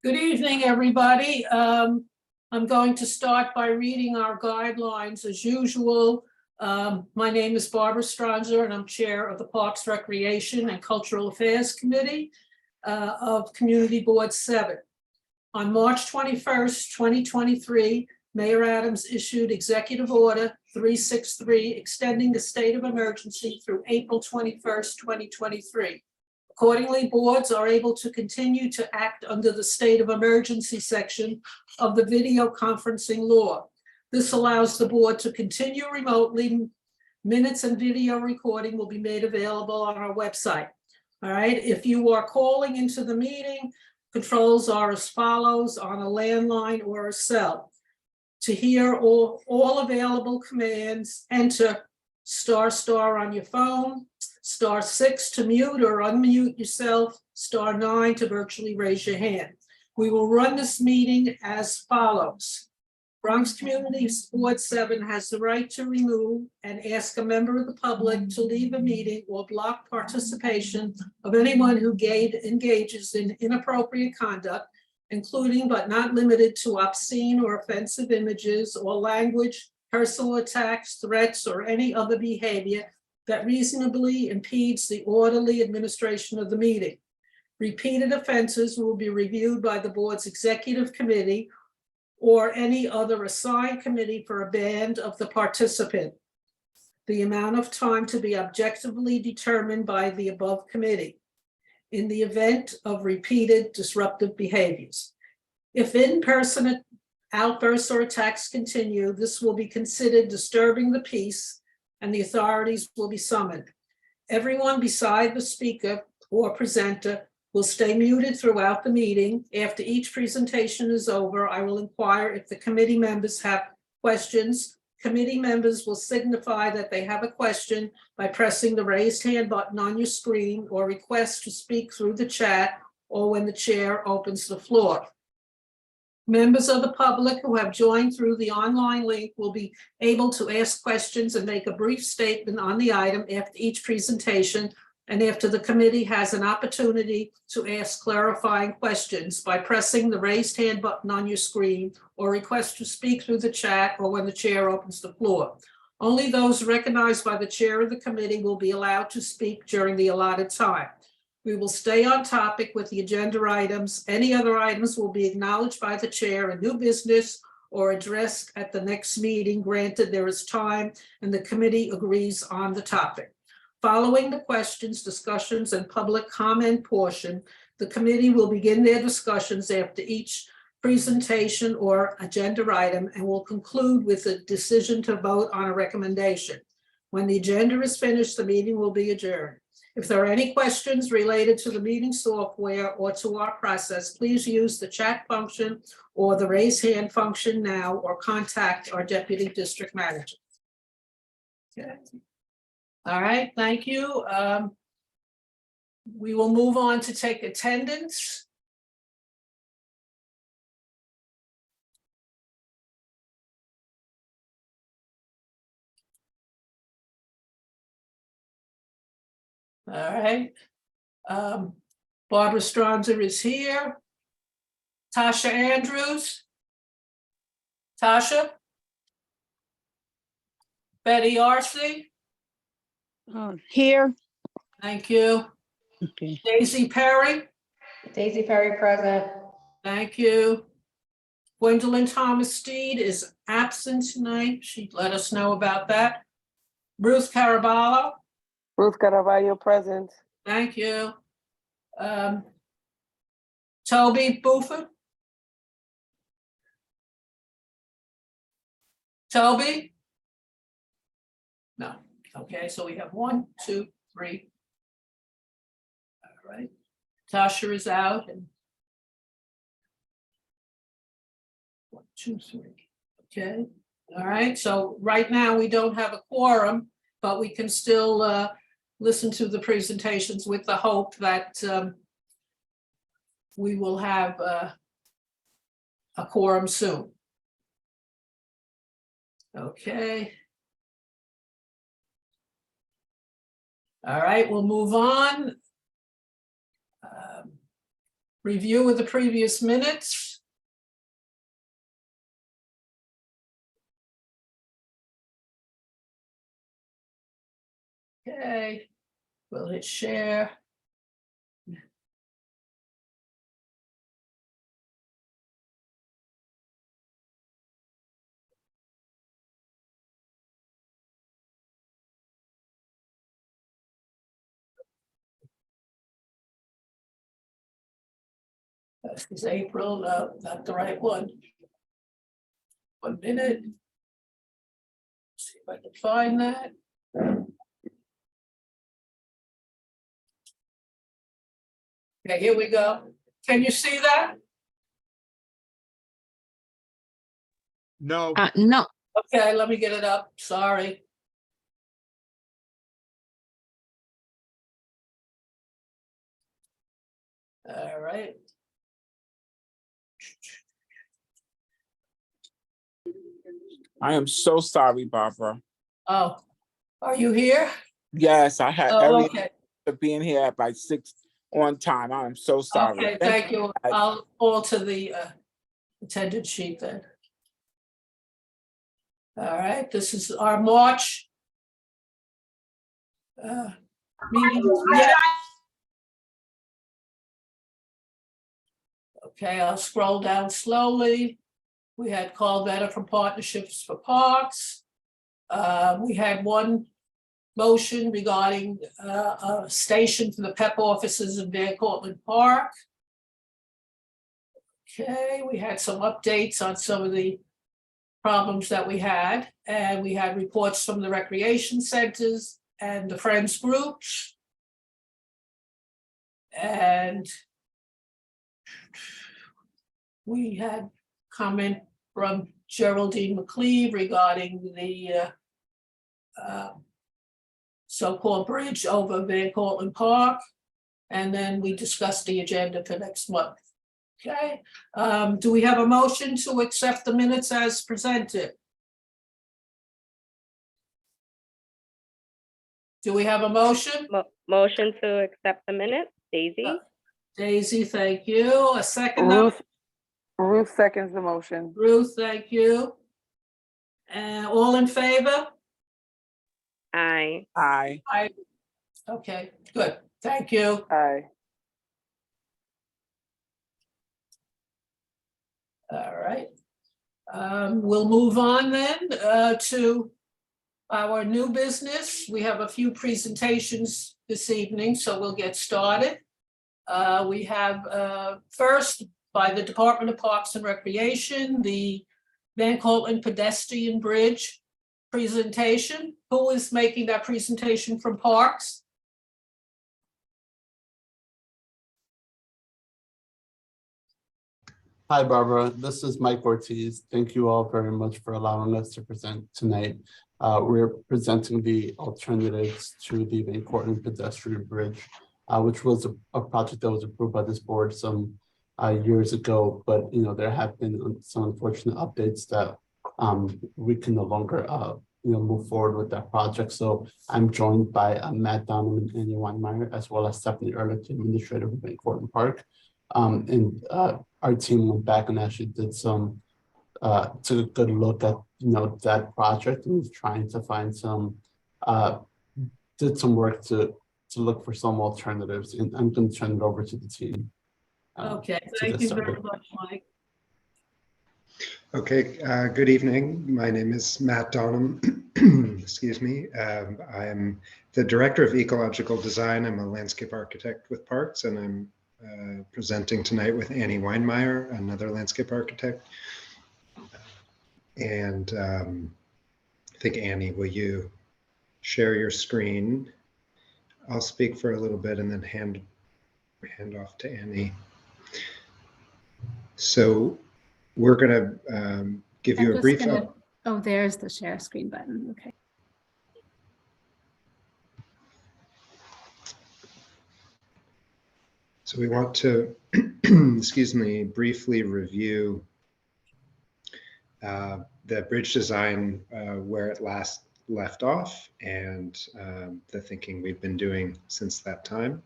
Good evening, everybody. I'm going to start by reading our guidelines as usual. My name is Barbara Stronzer, and I'm chair of the Parks, Recreation, and Cultural Affairs Committee of Community Board 7. On March 21st, 2023, Mayor Adams issued Executive Order 363, extending the state of emergency through April 21st, 2023. Accordingly, boards are able to continue to act under the state of emergency section of the video conferencing law. This allows the board to continue remotely. Minutes and video recording will be made available on our website. All right, if you are calling into the meeting, controls are as follows on a landline or a cell. To hear all available commands, enter ** on your phone, *6 to mute or unmute yourself, *9 to virtually raise your hand. We will run this meeting as follows. Bronx Community Board 7 has the right to remove and ask a member of the public to leave a meeting or block participation of anyone who engages in inappropriate conduct, including but not limited to obscene or offensive images or language, personal attacks, threats, or any other behavior that reasonably impedes the orderly administration of the meeting. Repeated offenses will be reviewed by the board's executive committee or any other assigned committee for a band of the participant. The amount of time to be objectively determined by the above committee in the event of repeated disruptive behaviors. If in-person outbursts or attacks continue, this will be considered disturbing the peace and the authorities will be summoned. Everyone beside the speaker or presenter will stay muted throughout the meeting. After each presentation is over, I will inquire if the committee members have questions. Committee members will signify that they have a question by pressing the raised hand button on your screen or request to speak through the chat or when the chair opens the floor. Members of the public who have joined through the online link will be able to ask questions and make a brief statement on the item after each presentation and after the committee has an opportunity to ask clarifying questions by pressing the raised hand button on your screen or request to speak through the chat or when the chair opens the floor. Only those recognized by the chair of the committee will be allowed to speak during the allotted time. We will stay on topic with the agenda items. Any other items will be acknowledged by the chair in new business or addressed at the next meeting, granted there is time and the committee agrees on the topic. Following the questions, discussions, and public comment portion, the committee will begin their discussions after each presentation or agenda item and will conclude with a decision to vote on a recommendation. When the agenda is finished, the meeting will be adjourned. If there are any questions related to the meeting software or to our process, please use the chat function or the raise hand function now or contact our deputy district manager. Okay. All right, thank you. We will move on to take attendance. All right. Barbara Stronzer is here. Tasha Andrews. Tasha. Betty Arce. Here. Thank you. Okay. Daisy Perry. Daisy Perry present. Thank you. Gwendolyn Thomas Steed is absent tonight. She let us know about that. Ruth Caraballo. Ruth Caraballo present. Thank you. Toby Buford. Toby? No. Okay, so we have 1, 2, 3. All right. Tasha is out. And 1, 2, 3. Okay. All right. So right now we don't have a quorum, but we can still listen to the presentations with the hope that we will have a quorum soon. Okay. All right, we'll move on. Review of the previous minutes. Okay, we'll hit share. This is April, no, not the right one. 1 minute. See if I can find that. Okay, here we go. Can you see that? No, No, Okay, let me get it up. Sorry. All right. I am so sorry, Barbara. Oh, are you here? Yes, I had Oh, every okay. to being here at by 6 on time. I am so sorry. Okay, thank you. I'll alter the attendance sheet then. All right, this is our March meeting. Yeah. Okay, I'll scroll down slowly. We had call better from Partnerships for Parks. We had one motion regarding a station for the PEP offices in Van Cortlandt Park. Okay, we had some updates on some of the problems that we had, and we had reports from the recreation centers and the Friends groups. And we had comment from Geraldine McLeave regarding the so-called bridge over Van Cortlandt Park. And then we discussed the agenda for next month. Okay, do we have a motion to accept the minutes as presented? Do we have a motion? Motion to accept the minutes, Daisy. Daisy, thank you. A second. Now, Ruth seconds the motion. Ruth, thank you. And all in favor? Aye. Aye. Okay, good. Thank you. Aye. All right. We'll move on then to our new business. We have a few presentations this evening, so we'll get started. We have first by the Department of Parks and Recreation, the Van Cortlandt Pedestrian Bridge presentation. Who is making that presentation from Parks? Hi, Barbara. This is Mike Ortiz. Thank you all very much for allowing us to present tonight. We're presenting the alternatives to the Van Cortlandt Pedestrian Bridge, which was a project that was approved by this board some years ago. But there have been some unfortunate updates that we can no longer move forward with that project. So I'm joined by Matt Donham and Annie Weinmeyer, as well as Stephanie Ehrlich, administrator of Van Cortlandt Park. Our team went back and actually did some took a good look at that project and was trying to find some did some work to look for some alternatives, and I'm going to turn it over to the team. Okay, thank you very much, Mike. Okay, good evening. My name is Matt Donham. Excuse me. I am the Director of Ecological Design. I'm a landscape architect with Parks, and I'm presenting tonight with Annie Weinmeyer, another landscape architect. And I think, Annie, will you share your screen? I'll speak for a little bit and then hand off to Annie. So we're going to give you a brief. Oh, there's the share screen button. Okay. So we want to, excuse me, briefly review the bridge design where it last left off and the thinking we've been doing since that time.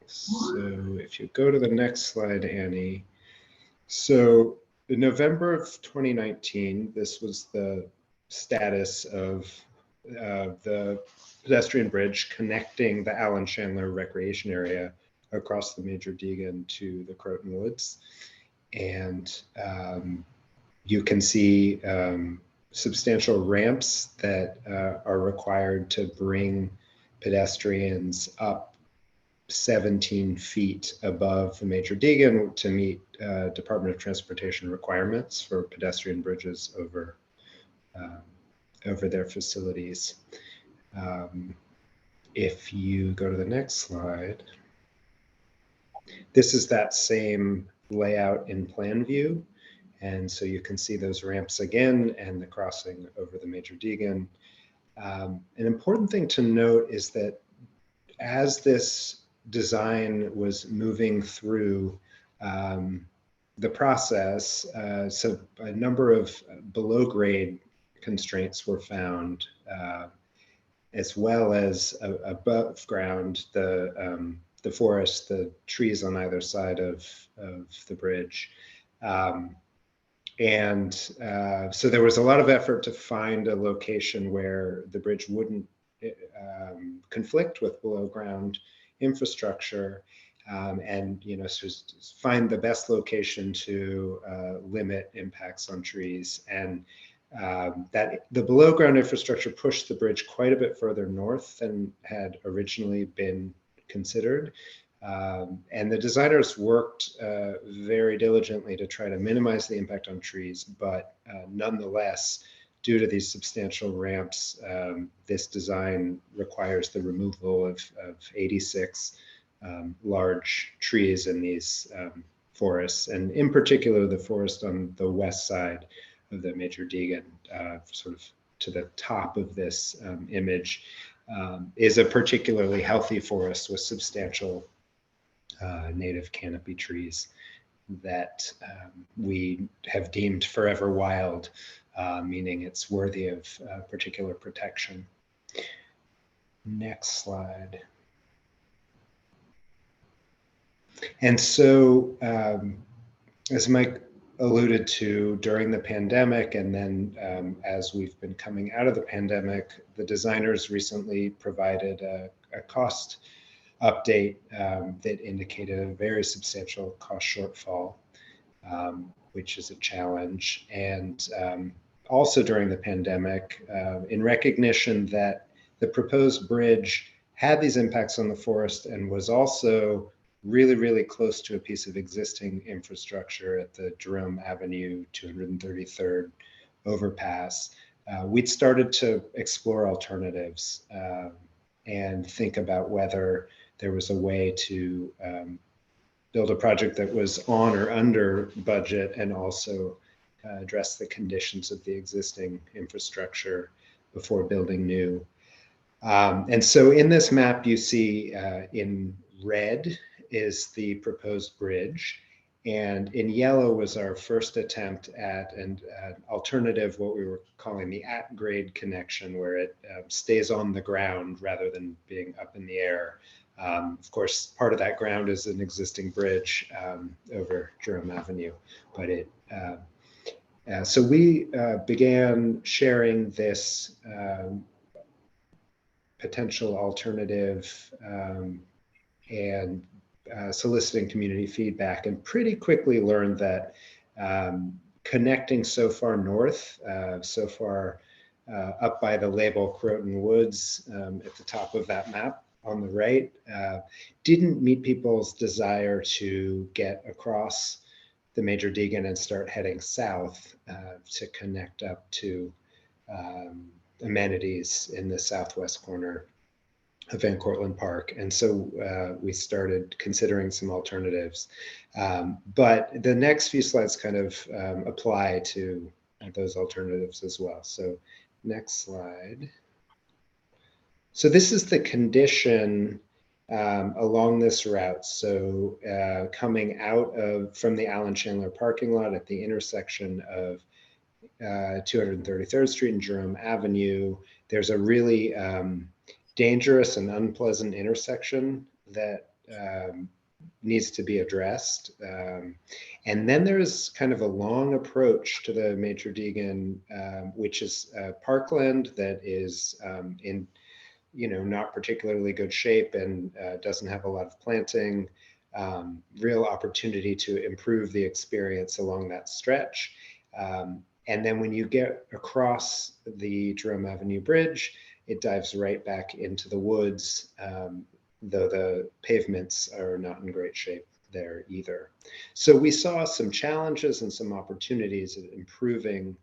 So if you go to the next slide, Annie. So in November of 2019, this was the status of the pedestrian bridge connecting the Allen Chandler Recreation Area across the Major Deegan to the Croton Woods. And you can see substantial ramps that are required to bring pedestrians up 17 feet above the Major Deegan to meet Department of Transportation requirements for pedestrian bridges over their facilities. If you go to the next slide, this is that same layout in plan view. And so you can see those ramps again and the crossing over the Major Deegan. An important thing to note is that as this design was moving through the process, so a number of below grade constraints were found, as well as above ground, the forest, the trees on either side of the bridge. So there was a lot of effort to find a location where the bridge wouldn't conflict with below ground infrastructure, and so find the best location to limit impacts on trees. And that the below ground infrastructure pushed the bridge quite a bit further north than had originally been considered. And the designers worked very diligently to try to minimize the impact on trees, but nonetheless, due to these substantial ramps, this design requires the removal of 86 large trees in these forests, and in particular, the forest on the west side of the Major Deegan, sort of to the top of this image, is a particularly healthy forest with substantial native canopy trees that we have deemed forever wild, meaning it's worthy of particular protection. Next slide. And so, as Mike alluded to, during the pandemic, and then as we've been coming out of the pandemic, the designers recently provided a cost update that indicated a very substantial cost shortfall, which is a challenge. And also during the pandemic, in recognition that the proposed bridge had these impacts on the forest and was also really, really close to a piece of existing infrastructure at the Jerome Avenue 233rd overpass, we'd started to explore alternatives and think about whether there was a way to build a project that was on or under budget and also address the conditions of the existing infrastructure before building new. And so in this map, you see in red is the proposed bridge, and in yellow was our first attempt at an alternative, what we were calling the at-grade connection, where it stays on the ground rather than being up in the air. Of course, part of that ground is an existing bridge over Jerome Avenue, but so we began sharing this potential alternative and soliciting community feedback, and pretty quickly learned that connecting so far north, so far up by the label Croton Woods at the top of that map on the right, didn't meet people's desire to get across the Major Deegan and start heading south to connect up to amenities in the southwest corner of Van Cortlandt Park. And so we started considering some alternatives. But the next few slides kind of apply to those alternatives as well. So next slide. So this is the condition along this route. So coming out from the Allen Chandler parking lot at the intersection of 233rd Street and Jerome Avenue, there's a really dangerous and unpleasant intersection that needs to be addressed. And then there's kind of a long approach to the Major Deegan, which is parkland that is in, not particularly good shape and doesn't have a lot of planting, real opportunity to improve the experience along that stretch. And then when you get across the Jerome Avenue Bridge, it dives right back into the woods, though the pavements are not in great shape there either. So we saw some challenges and some opportunities in improving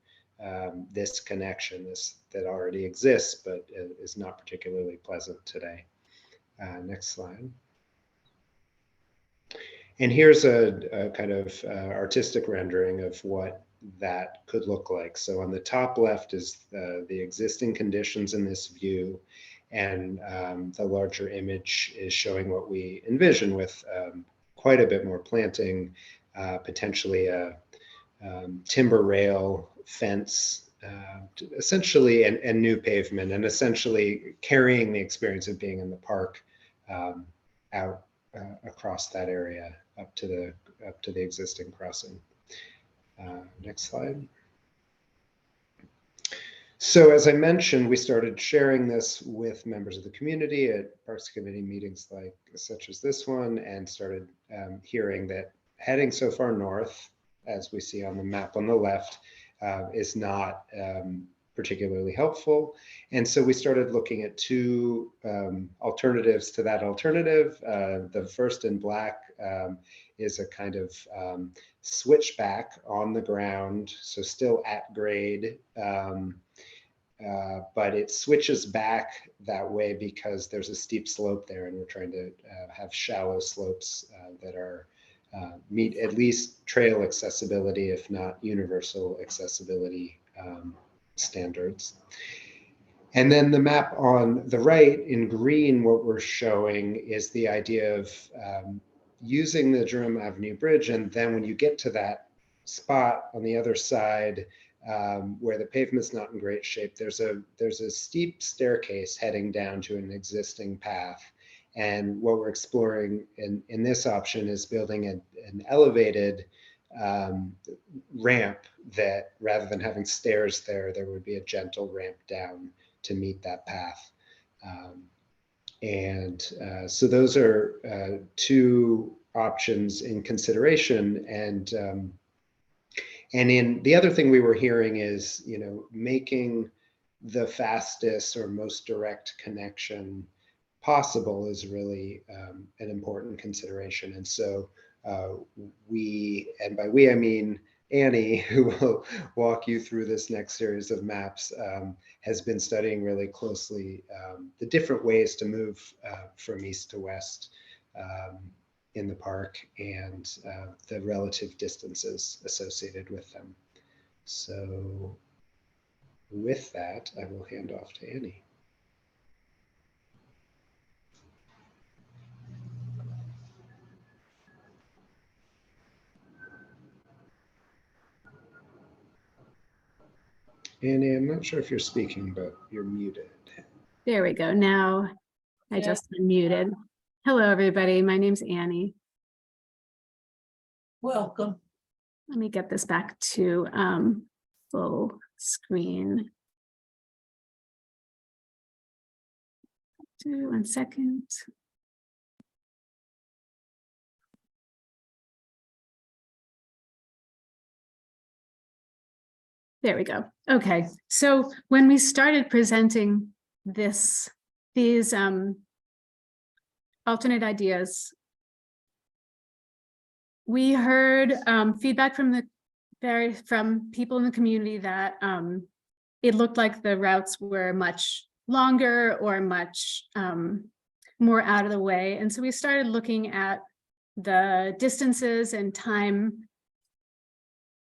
this connection that already exists, but is not particularly pleasant today. Next slide. And here's a kind of artistic rendering of what that could look like. So on the top left is the existing conditions in this view, and the larger image is showing what we envision with quite a bit more planting, potentially a timber rail fence, essentially, and new pavement, and essentially carrying the experience of being in the park out across that area up to the existing crossing. Next slide. So as I mentioned, we started sharing this with members of the community at Parks Committee meetings such as this one, and started hearing that heading so far north, as we see on the map on the left, is not particularly helpful. And so we started looking at two alternatives to that alternative. The first in black is a kind of switchback on the ground, so still at grade, but it switches back that way because there's a steep slope there, and we're trying to have shallow slopes that are meet at least trail accessibility, if not universal accessibility standards. And then the map on the right in green, what we're showing is the idea of using the Jerome Avenue Bridge. And then when you get to that spot on the other side, where the pavement's not in great shape, there's a steep staircase heading down to an existing path. And what we're exploring in this option is building an elevated ramp that, rather than having stairs there would be a gentle ramp down to meet that path. So those are two options in consideration. And in the other thing we were hearing is, making the fastest or most direct connection possible is really an important consideration. And so we, and by we I mean Annie, who will walk you through this next series of maps, has been studying really closely the different ways to move from east to west in the park, and the relative distances associated with them. So with that, I will hand off to Annie. Annie, I'm not sure if you're speaking, but you're muted. There we go. Now I just unmuted. Hello, everybody. My name's Annie. Welcome. Let me get this back to full screen. 1 second. There we go. Okay, so when we started presenting these alternate ideas, we heard feedback from people in the community that it looked like the routes were much longer or much more out of the way. And so we started looking at the distances and time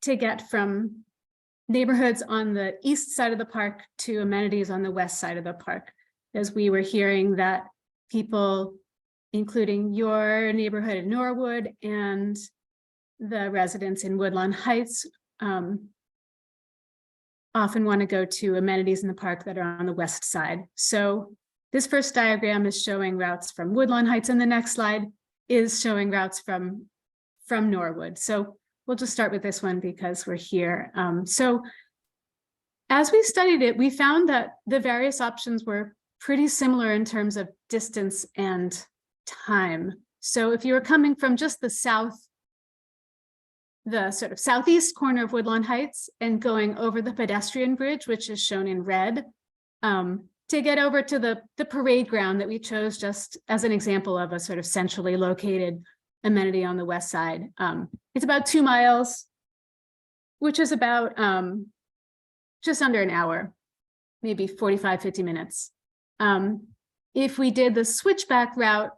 to get from neighborhoods on the east side of the park to amenities on the west side of the park, as we were hearing that people, including your neighborhood in Norwood and the residents in Woodlawn Heights, often want to go to amenities in the park that are on the west side. So this first diagram is showing routes from Woodlawn Heights, and the next slide is showing routes from Norwood. So we'll just start with this one because we're here. So as we studied it, we found that the various options were pretty similar in terms of distance and time. So if you were coming from just the sort of southeast corner of Woodlawn Heights and going over the pedestrian bridge, which is shown in red, to get over to the parade ground that we chose just as an example of a sort of centrally located amenity on the west side. It's about 2 miles, which is about just under an hour, maybe 45, 50 minutes. If we did the switchback route,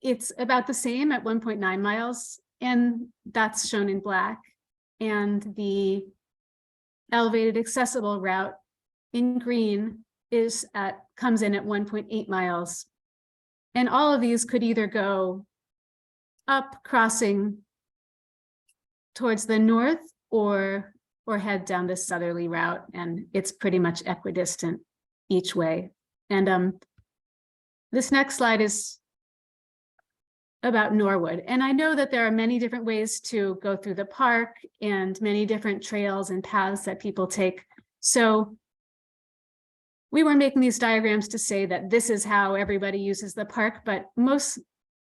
it's about the same at 1.9 miles, and that's shown in black. And the elevated accessible route in green comes in at 1.8 miles. And all of these could either go up, crossing towards the north, or head down this southerly route, and it's pretty much equidistant each way. And this next slide is about Norwood. And I know that there are many different ways to go through the park and many different trails and paths that people take. So we were making these diagrams to say that this is how everybody uses the park, but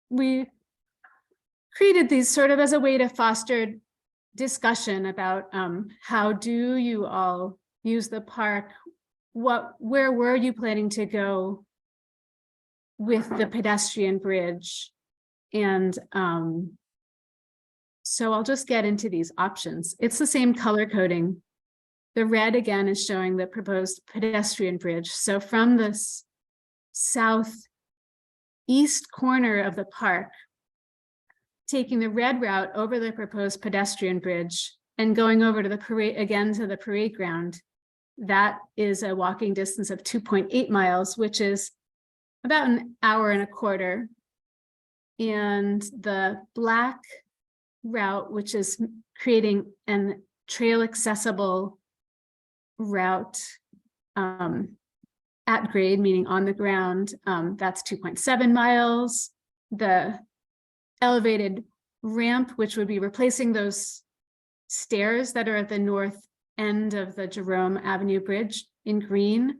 we created these sort of as a way to foster discussion about how do you all use the park? Where were you planning to go with the pedestrian bridge? And so I'll just get into these options. It's the same color coding. The red again is showing the proposed pedestrian bridge. So from the southeast corner of the park, taking the red route over the proposed pedestrian bridge and going over to the parade ground, that is a walking distance of 2.8 miles, which is about an hour and a quarter. And the black route, which is creating an trail accessible route at grade, meaning on the ground, that's 2.7 miles. The elevated ramp, which would be replacing those stairs that are at the north end of the Jerome Avenue Bridge in green,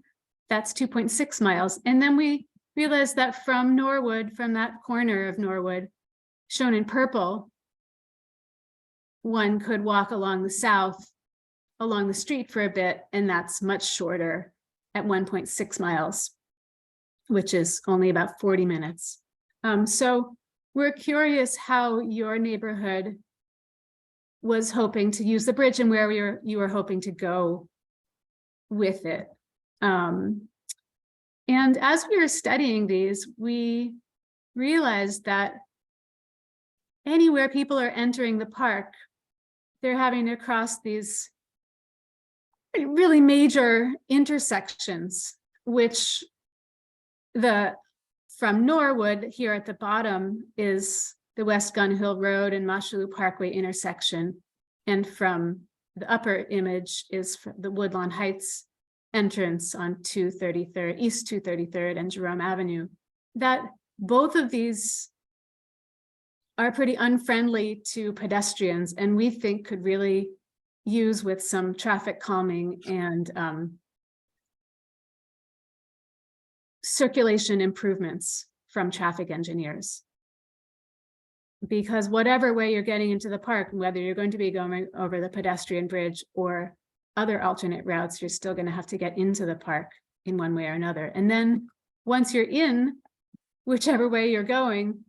that's 2.6 miles. And then we realized that from Norwood, from that corner of Norwood, shown in purple, one could walk along the street for a bit, and that's much shorter at 1.6 miles, which is only about 40 minutes. So we're curious how your neighborhood was hoping to use the bridge and where you were hoping to go with it. And as we were studying these, we realized that anywhere people are entering the park, they're having to cross these really major intersections, which from Norwood here at the bottom is the West Gun Hill Road and Mashalou Parkway intersection. And from the upper image is the Woodlawn Heights entrance on East 233rd and Jerome Avenue. That both of these are pretty unfriendly to pedestrians, and we think could really use with some traffic calming and circulation improvements from traffic engineers. Because whatever way you're getting into the park, whether you're going to be going over the pedestrian bridge or other alternate routes, you're still going to have to get into the park in one way or another. And then once you're in, whichever way you're going,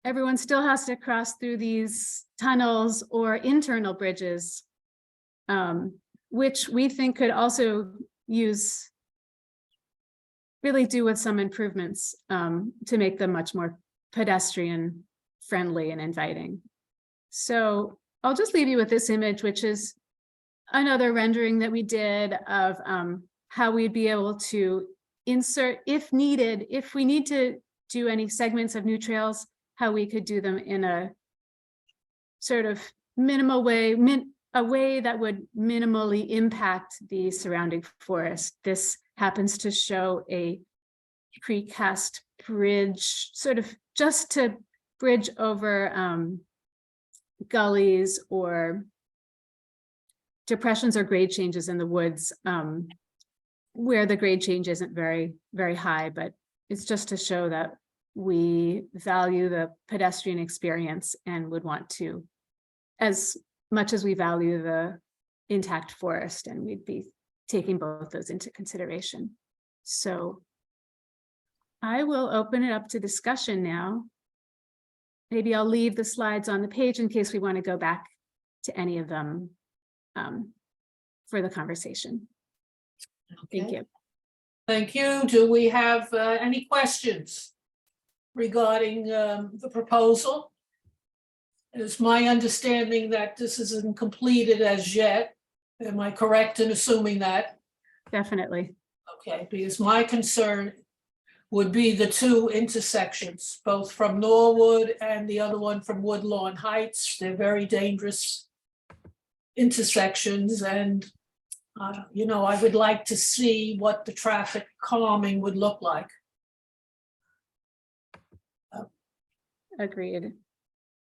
everyone still has to cross through these tunnels or internal bridges, which we think could also really do with some improvements to make them much more pedestrian friendly and inviting. So I'll just leave you with this image, which is another rendering that we did of how we'd be able to insert, if needed, if we need to do any segments of new trails, how we could do them in a sort of minimal way, a way that would minimally impact the surrounding forest. This happens to show a precast bridge, sort of just to bridge over gullies or depressions or grade changes in the woods, where the grade change isn't very, very high, but it's just to show that we value the pedestrian experience and would want to, as much as we value the intact forest, and we'd be taking both those into consideration. So I will open it up to discussion now. Maybe I'll leave the slides on the page in case we want to go back to any of them for the conversation. Thank Okay. you. Thank you. Do we have any questions regarding the proposal? It is my understanding that this isn't completed as yet. Am I correct in assuming that? Definitely. Okay, because my concern would be the two intersections, both from Norwood and the other one from Woodlawn Heights. They're very dangerous intersections, and you know, I would like to see what the traffic calming would look like. Agreed.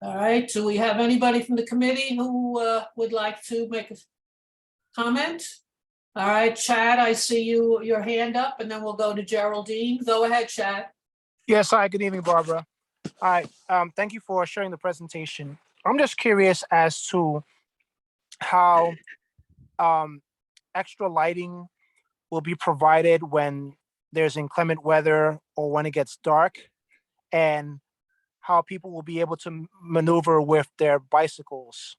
All right, do we have anybody from the committee who would like to make a comment? All right, Chad, I see your hand up, and then we'll go to Geraldine. Go ahead, Chad. Yes, hi, good evening, Barbara. Hi, thank you for sharing the presentation. I'm just curious as to how extra lighting will be provided when there's inclement weather or when it gets dark, and how people will be able to maneuver with their bicycles,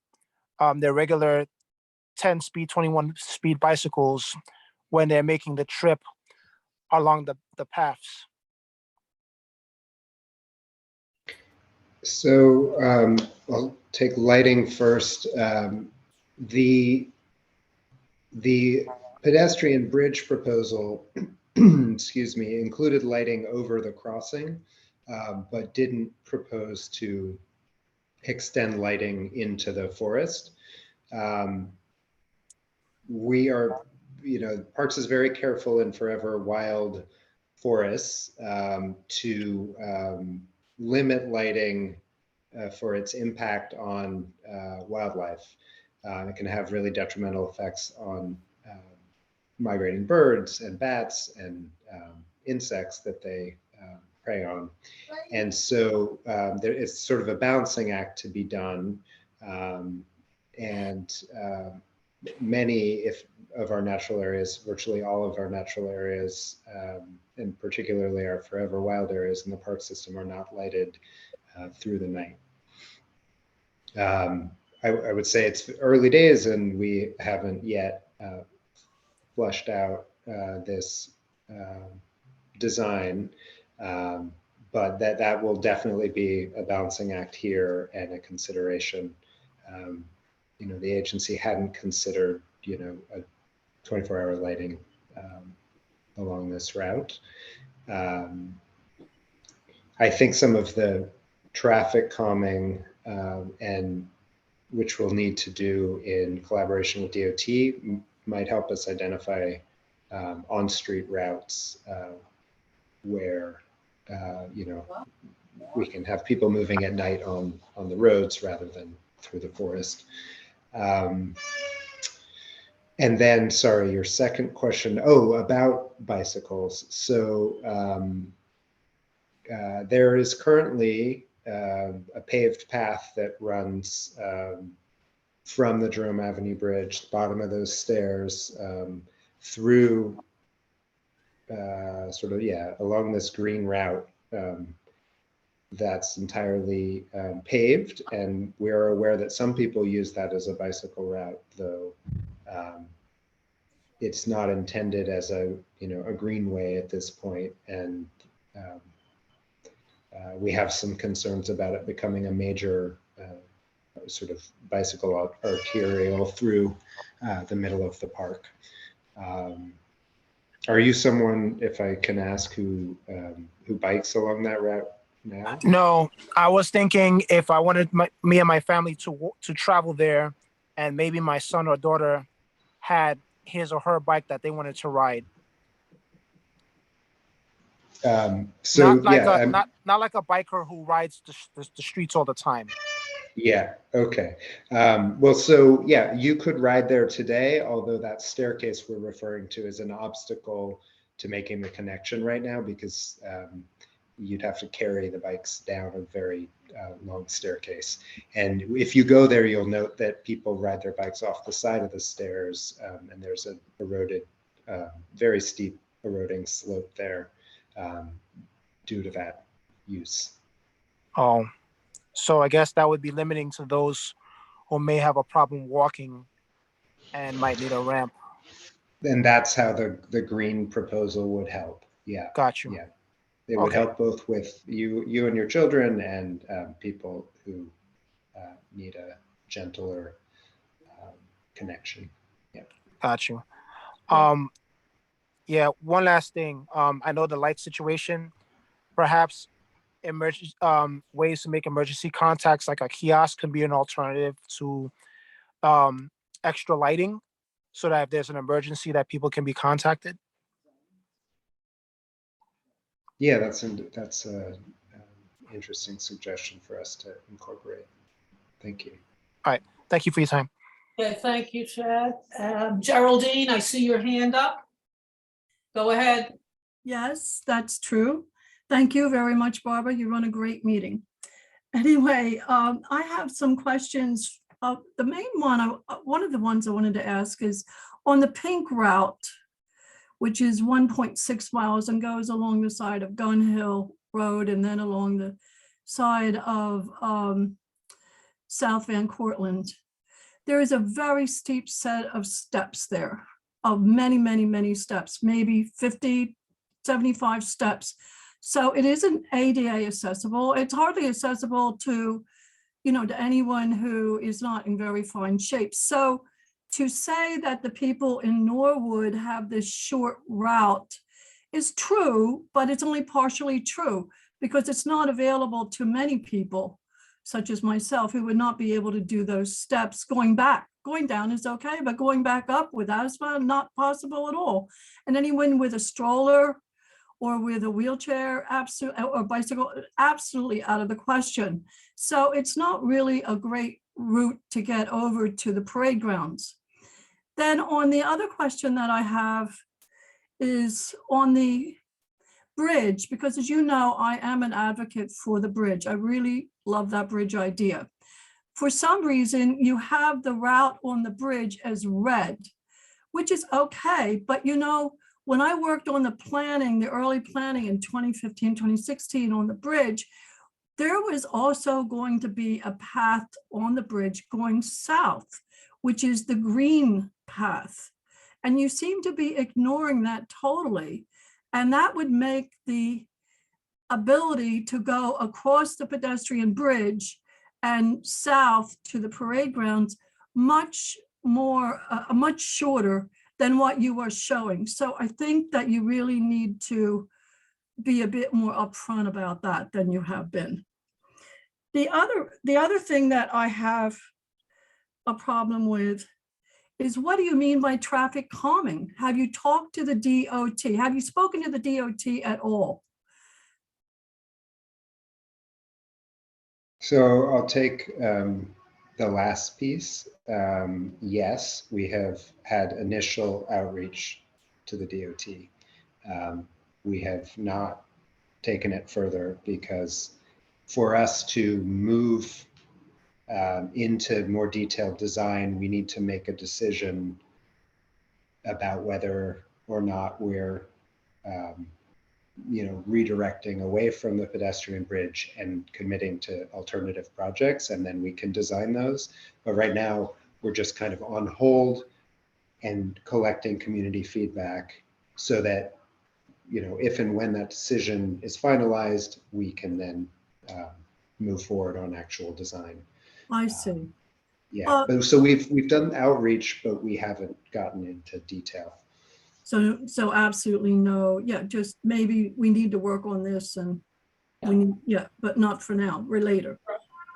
their regular 10-speed, 21-speed bicycles when they're making the trip along the paths. So I'll take lighting first. The pedestrian bridge proposal, excuse me, included lighting over the crossing, but didn't propose to extend lighting into the forest. We are, Parks is very careful in forever wild forests to limit lighting for its impact on wildlife. It can have really detrimental effects on migrating birds and bats and insects that they prey on. And so there is sort of a balancing act to be done. Many of our natural areas, virtually all of our natural areas, and particularly our forever wild areas in the park system, are not lighted through the night. I would say it's early days and we haven't yet flushed out this design, but that will definitely be a balancing act here and a consideration. The agency hadn't considered, a 24-hour lighting along this route. I think some of the traffic calming and which we'll need to do in collaboration with DOT might help us identify on-street routes where we can have people moving at night on the roads rather than through the forest. And then, sorry, your second question. Oh, about bicycles. So there is currently a paved path that runs from the Jerome Avenue Bridge, the bottom of those stairs, through along this green route that's entirely paved. And we're aware that some people use that as a bicycle route, though it's not intended as a greenway at this point. And we have some concerns about it becoming a major sort of bicycle arterial through the middle of the park. Are you someone, if I can ask, who bikes along that route now? No, I was thinking if I wanted me and my family to travel there, and maybe my son or daughter had his or her bike that they wanted to ride. So Not like yeah, a not like a biker who rides the streets all the time. yeah, okay. Well, so yeah, you could ride there today, although that staircase we're referring to is an obstacle to making the connection right now because you'd have to carry the bikes down a very long staircase. And if you go there, you'll note that people ride their bikes off the side of the stairs, and there's an eroded, very steep eroding slope there due to that use. Oh, so I guess that would be limiting to those who may have a problem walking and might need a ramp. And that's how the green proposal would help. Yeah. Got you. Yeah. It would Okay. help both with you and your children and people who need a gentler connection. Yeah. Got you. Yeah, one last thing. I know the light situation, perhaps emergency ways to make emergency contacts like a kiosk can be an alternative to extra lighting so that if there's an emergency that people can be contacted. Yeah, that's a interesting suggestion for us to incorporate. Thank you. All right. Thank you for your time. Okay, thank you, Chad. Geraldine, I see your hand up. Go ahead. Yes, that's true. Thank you very much, Barbara. You run a great meeting. Anyway, I have some questions. The main one of the ones I wanted to ask is on the pink route, which is 1.6 miles and goes along the side of Gun Hill Road and then along the side of South Van Cortlandt. There is a very steep set of steps there, of many, many, many steps, maybe 50, 75 steps. So it isn't ADA accessible. It's hardly accessible to, to anyone who is not in very fine shape. So to say that the people in Norwood have this short route is true, but it's only partially true because it's not available to many people, such as myself, who would not be able to do those steps going back. Going down is okay, but going back up with asthma, not possible at all. And anyone with a stroller or with a wheelchair, or bicycle, absolutely out of the question. So it's not really a great route to get over to the parade grounds. Then on the other question that I have is on the bridge, because as you know, I am an advocate for the bridge. I really love that bridge idea. For some reason, you have the route on the bridge as red, which is okay, but when I worked on the planning, the early planning in 2015, 2016 on the bridge, there was also going to be a path on the bridge going south, which is the green path. And you seem to be ignoring that totally. And that would make the ability to go across the pedestrian bridge and south to the parade grounds much shorter than what you are showing. So I think that you really need to be a bit more upfront about that than you have been. The other thing that I have a problem with is, what do you mean by traffic calming? Have you talked to the DOT? Have you spoken to the DOT at all? So I'll take the last piece. Yes, we have had initial outreach to the DOT. We have not taken it further because for us to move into more detailed design, we need to make a decision about whether or not we're redirecting away from the pedestrian bridge and committing to alternative projects, and then we can design those. But right now, we're just kind of on hold and collecting community feedback so that, if and when that decision is finalized, we can then move forward on actual design. I see. Yeah, so we've done outreach, but we haven't gotten into detail. So absolutely no, yeah, just maybe we need to work on this and but not for now, we're later.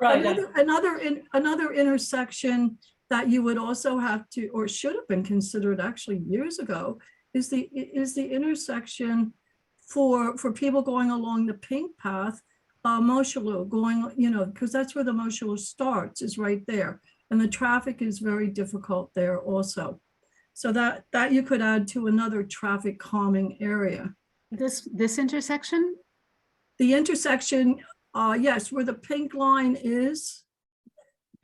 Right. Another intersection that you would also have to, or should have been considered actually years ago, is the intersection for people going along the pink path, Moshulu going, because that's where the Moshulu starts, is right there. And the traffic is very difficult there also. So that you could add to another traffic calming area. This intersection? The intersection, yes, where the pink line is.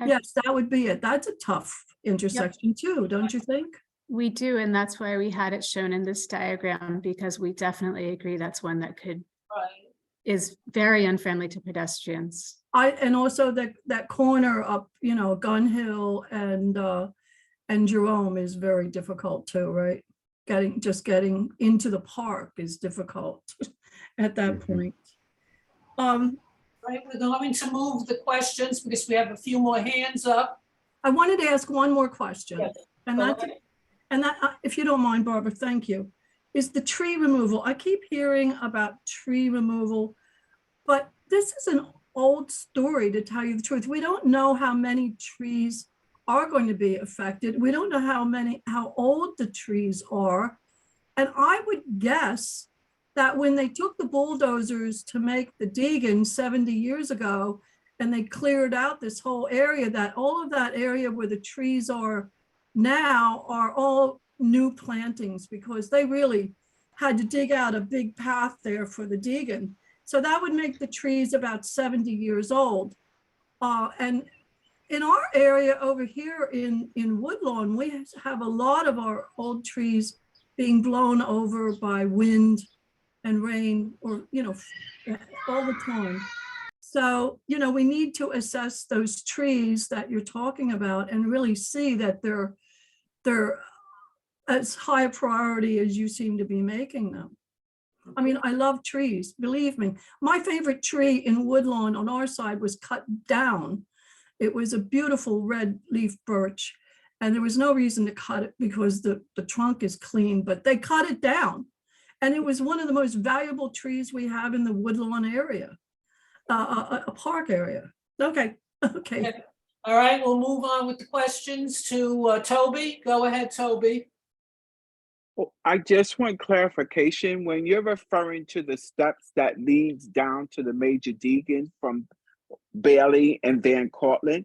Okay. Yes, that would be it. That's a tough intersection too, don't you think? We do, and that's why we had it shown in this diagram, because we definitely agree that's one that is very unfriendly to pedestrians. And also that corner up, Gun Hill and Jerome is very difficult too, right? Getting into the park is difficult at that point. Right, we're going to move the questions because we have a few more hands up. I wanted to ask one more question, Yes, and go that's, ahead. if you don't mind, Barbara, thank you. Is the tree removal. I keep hearing about tree removal, but this is an old story, to tell you the truth. We don't know how many trees are going to be affected. We don't know how old the trees are. And I would guess that when they took the bulldozers to make the Deegan 70 years ago, and they cleared out this whole area, that all of that area where the trees are now are all new plantings, because they really had to dig out a big path there for the Deegan. So that would make the trees about 70 years old. And in our area over here in Woodlawn, we have a lot of our old trees being blown over by wind and rain, or, all the time. So, we need to assess those trees that you're talking about and really see that they're as high a priority as you seem to be making them. I mean, I love trees, believe me. My favorite tree in Woodlawn on our side was cut down. It was a beautiful red leaf birch, and there was no reason to cut it because the trunk is clean, but they cut it down. And it was one of the most valuable trees we have in the Woodlawn area, a park area. Okay. All right, we'll move on with the questions to Toby. Go ahead, Toby. Well, I just want clarification. When you're referring to the steps that leads down to the Major Deegan from Bailey and Van Cortlandt,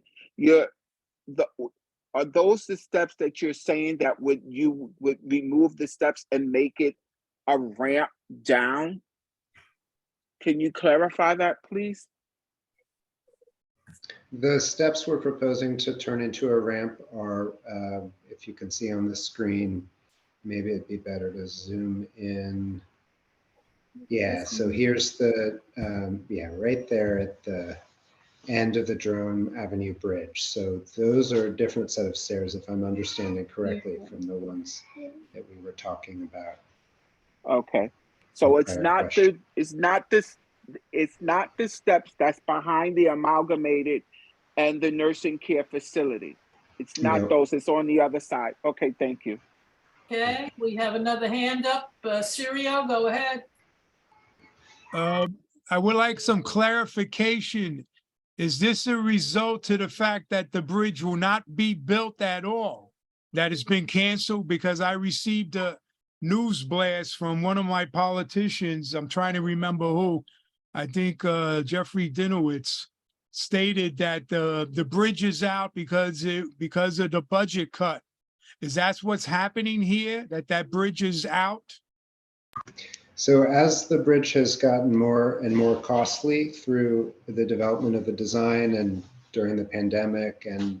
are those the steps that you're saying that you would remove the steps and make it a ramp down? Can you clarify that, please? The steps we're proposing to turn into a ramp are, if you can see on the screen, maybe it'd be better to zoom in. Yeah, so here's the, right there at the end of the Jerome Avenue Bridge. So those are a different set of stairs, if I'm understanding correctly, from the ones that we were talking about. Okay, so it's not Question. the steps that's behind the amalgamated and the nursing care facility. It's not No. those, it's on the other side. Okay, thank you. Okay, we have another hand up. Sirio, go ahead. I would like some clarification. Is this a result to the fact that the bridge will not be built at all? That has been canceled? Because I received a news blast from one of my politicians. I'm trying to remember who. I think Jeffrey Dinowitz stated that the bridge is out because of the budget cut. Is that what's happening here? That bridge is out? So as the bridge has gotten more and more costly through the development of the design and during the pandemic and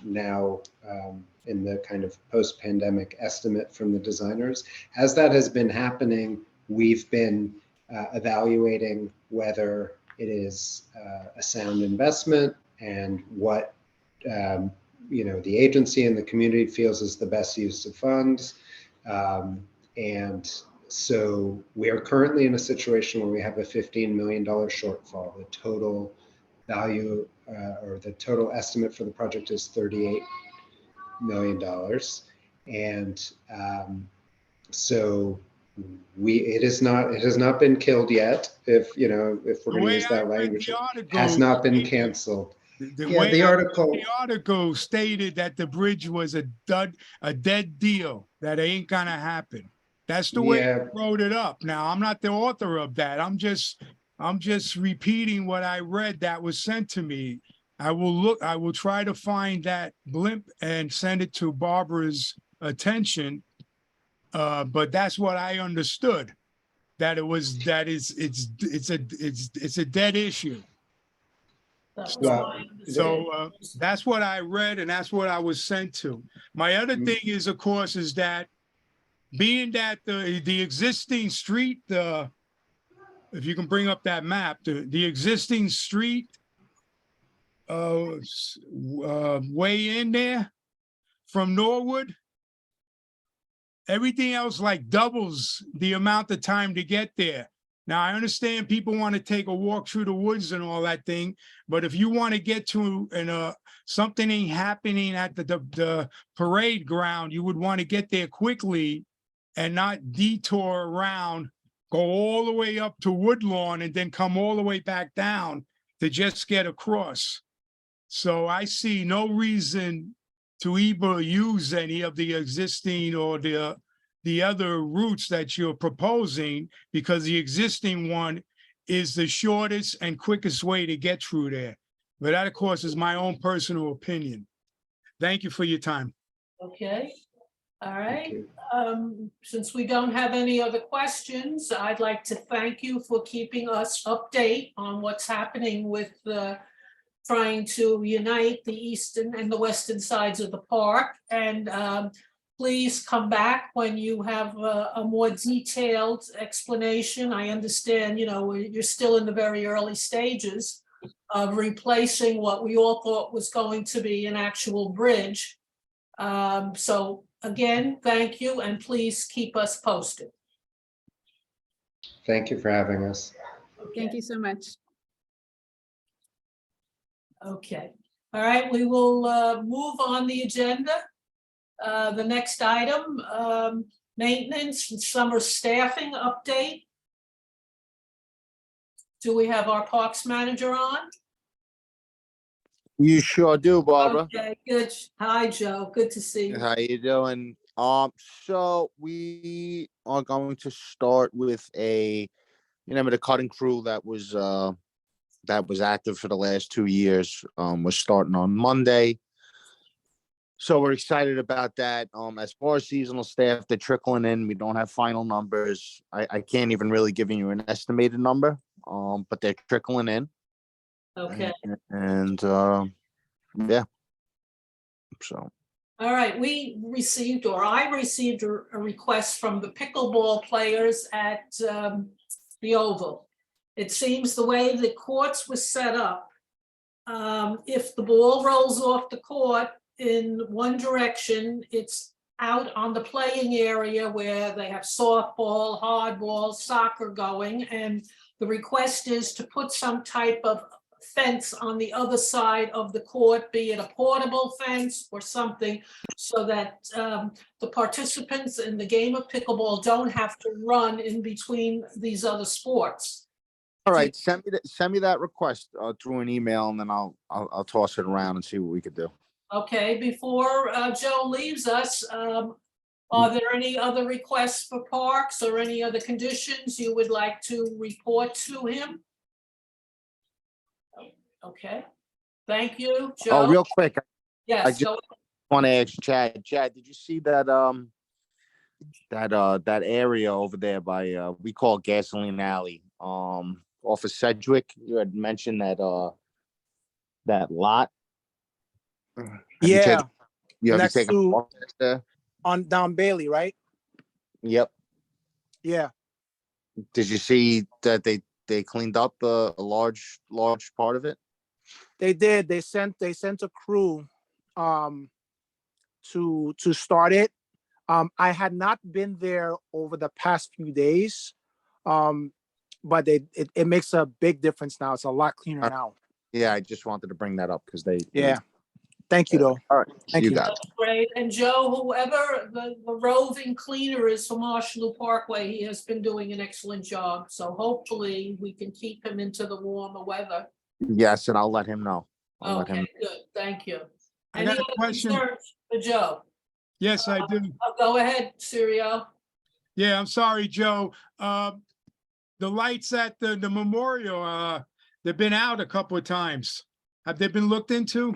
now in the kind of post-pandemic estimate from the designers, as that has been happening, we've been evaluating whether it is a sound investment and what the agency and the community feels is the best use of funds. And so we are currently in a situation where we have a $15 million shortfall. The total value or the total estimate for the project is $38 million. And so it has not been killed yet. If we're going to use that language, it has not been canceled. The article stated that the bridge was a dead deal, that ain't gonna happen. That's the way Yeah. you wrote it up. Now, I'm not the author of that. I'm just repeating what I read that was sent to me. I will try to find that blimp and send it to Barbara's attention. But that's what I understood, that it's a dead issue. That was Well, my understanding. So that's what I read and that's what I was sent to. My other Mm. thing is, of course, is that being that the existing street, if you can bring up that map, the existing street way in there from Norwood, everything else like doubles the amount of time to get there. Now, I understand people want to take a walk through the woods and all that thing, but if you want to get to something ain't happening at the parade ground, you would want to get there quickly and not detour around, go all the way up to Woodlawn and then come all the way back down to just get across. So I see no reason to either use any of the existing or the other routes that you're proposing, because the existing one is the shortest and quickest way to get through there. But that, of course, is my own personal opinion. Thank you for your time. Okay, all Thank right. you. Since we don't have any other questions, I'd like to thank you for keeping us update on what's happening with trying to unite the eastern and the western sides of the park. And please come back when you have a more detailed explanation. I understand, you're still in the very early stages of replacing what we all thought was going to be an actual bridge. So again, thank you, and please keep us posted. Thank you for having us. Thank you so much. Okay, all right, we will move on the agenda. The next item, maintenance and summer staffing update. Do we have our parks manager on? You sure do, Barbara. Okay, good. Hi, Joe. Good to see you. How you doing? So we are going to start with the cutting crew that was active for the last 2 years. We're starting on Monday. So we're excited about that. As far as seasonal staff, they're trickling in. We don't have final numbers. I can't even really give you an estimated number. But they're trickling in. Okay. And yeah. So. All right, I received a request from the pickleball players at the Oval. It seems the way the courts were set up, if the ball rolls off the court in one direction, it's out on the playing area where they have softball, hardball, soccer going, and the request is to put some type of fence on the other side of the court, be it a portable fence or something, so that the participants in the game of pickleball don't have to run in between these other sports. All right, send me that request through an email, and then I'll toss it around and see what we could do. Okay, before Joe leaves us, are there any other requests for parks or any other conditions you would like to report to him? Okay, thank you, Joe. Oh, real quick, I Yes, just want to ask Chad. Chad, did you see that that area over there by we call it Gasoline Alley, off of Sedgwick? You had mentioned that that lot. Yeah, You next taken to- walk there? on down Bailey, right? Yep. Yeah. Did you see that they cleaned up a large part of it? They did. They sent a crew to start it. I had not been there over the past few days. But it makes a big difference now. It's a lot cleaner now. Yeah, I just wanted to bring that up because they. Yeah. Thank you though. All right. Thank you. Got it. that's great. And Joe, whoever the roving cleaner is for Marshall Parkway, he has been doing an excellent job. So hopefully we can keep him into the warmer weather. Yes, and I'll let him know. I'll let him. Okay, good. Thank you. I Any got a other question. concerns for Joe? Yes, I do. Go ahead, Sirio. Yeah, I'm sorry, Joe. The lights at the memorial, they've been out a couple of times. Have they been looked into?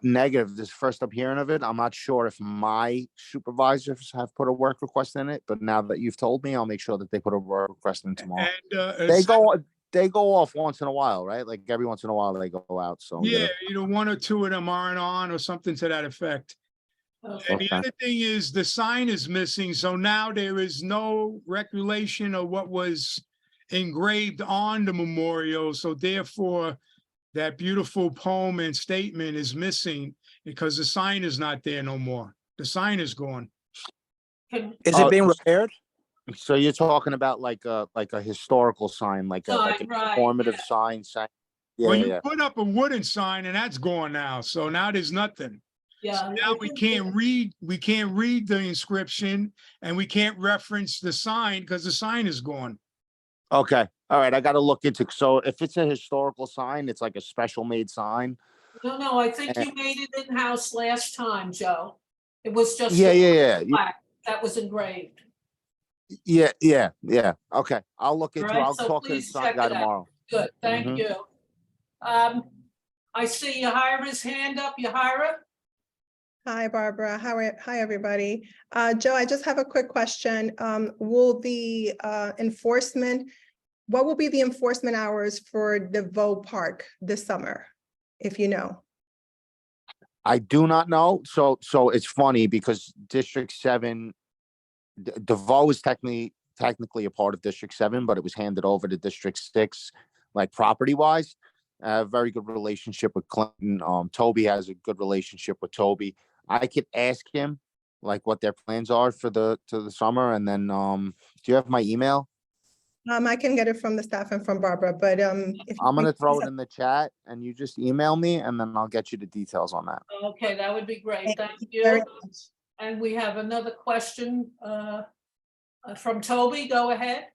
Negative. This is first I'm hearing of it. I'm not sure if my supervisors have put a work request in it, but now that you've told me, I'll make sure that they put a work request in tomorrow. And They go off once in a while, right? Like every once in a while they go out. So yeah, one or two of them aren't on or something to that effect. And the Okay. other thing is the sign is missing. So now there is no recollection of what was engraved on the memorial. So therefore, that beautiful poem and statement is missing because the sign is not there no more. The sign is gone. Is it being repaired? So you're talking about like a historical sign, like an Right, informative yeah. sign. Well, you Yeah. put up a wooden sign and that's gone now. So now there's nothing. Yeah. So now we can't read the inscription and we can't reference the sign because the sign is gone. Okay. All right. I got to look into. So if it's a historical sign, it's like a special made sign. No, I think you made it in-house last time, Joe. It was just. Yeah. plaque that was engraved. Yeah. Okay. I'll look All into. right, I'll so talk to the please sign check guy it out. tomorrow. Good, thank Mhm. you. I see Yahira's hand up. Yahira? Hi, Barbara. Hi, everybody. Joe, I just have a quick question. Will the what will be the enforcement hours for DeVoe Park this summer, if you know? I do not know. So it's funny because District 7, DeVoe is technically a part of District 7, but it was handed over to District 6, like property wise. Very good relationship with Clinton. Toby has a good relationship with Toby. I could ask him like what their plans are for the summer, and then do you have my email? I can get it from the staff and from Barbara, but if I'm gonna throw it in the chat, and you just email me, and then I'll get you the details on that. Okay, that would be great. Thank very you. And we have another question from Toby. Go ahead.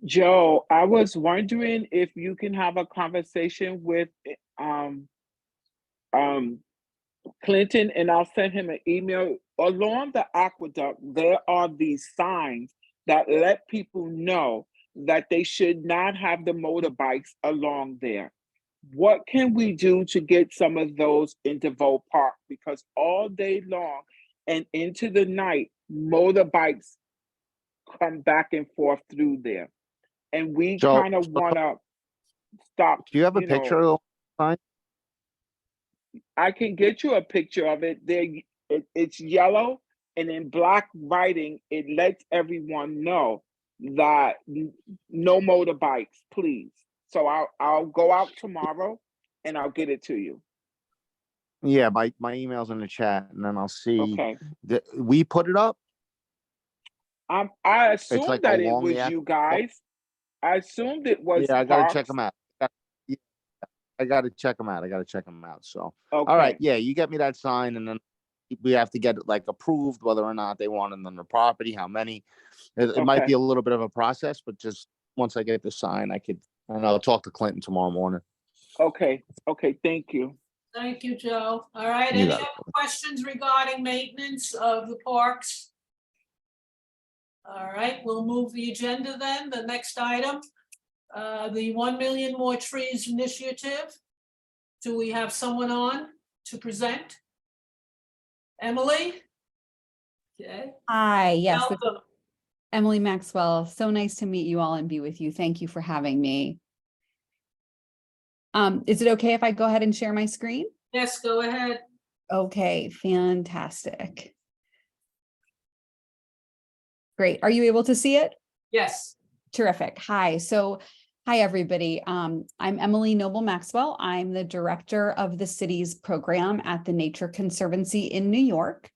Joe, I was wondering if you can have a conversation with Clinton, and I'll send him an email. Along the aqueduct, there are these signs that let people know that they should not have the motorbikes along there. What can we do to get some of those in DeVoe Park? Because all day long and into the night, motorbikes come back and forth through there. And we kind of want to stop. Do you have a picture of the sign? I can get you a picture of it. It's yellow, and in black writing, it lets everyone know that no motorbikes, please. So I'll go out tomorrow and I'll get it to you. Yeah, my email's in the chat, and then I'll see. Okay. We put it up. I assumed like that it along was the you guys. I assumed it was. Yeah, I gotta check Parks. them out. I gotta check them out. So, Okay. all right, yeah, you get me that sign, and then we have to get it like approved, whether or not they want it on the property, how many. It might be a little bit of a process, but just once I get the sign, and I'll talk to Clinton tomorrow morning. Okay. Thank you. Thank you, Joe. All right, You any got other it. questions regarding maintenance of the parks? All right, we'll move the agenda then. The next item, the 1 million more trees initiative. Do we have someone on to present? Emily? Okay. Hi, yes, this is Welcome. Emily Maxwell. So nice to meet you all and be with you. Thank you for having me. Is it okay if I go ahead and share my screen? Yes, go ahead. Okay, fantastic. Great. Are you able to see it? Yes. Terrific. Hi. Hi, everybody. I'm Emily Noble Maxwell. I'm the director of the city's program at the Nature Conservancy in New York.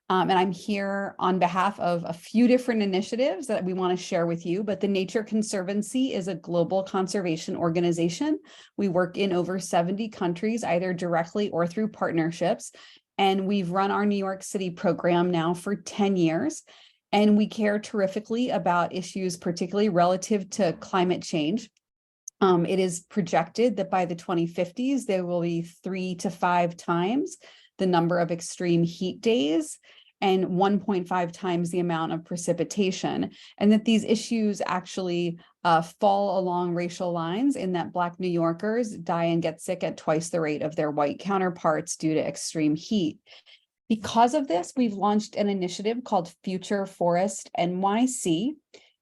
And I'm here on behalf of a few different initiatives that we want to share with you, but the Nature Conservancy is a global conservation organization. We work in over 70 countries, either directly or through partnerships. And we've run our New York City program now for 10 years. And we care terrifically about issues, particularly relative to climate change. It is projected that by the 2050s, there will be 3 to 5 times the number of extreme heat days. and 1.5 times the amount of precipitation, and that these issues actually fall along racial lines in that Black New Yorkers die and get sick at twice the rate of their white counterparts due to extreme heat. Because of this, we've launched an initiative called Future Forest NYC.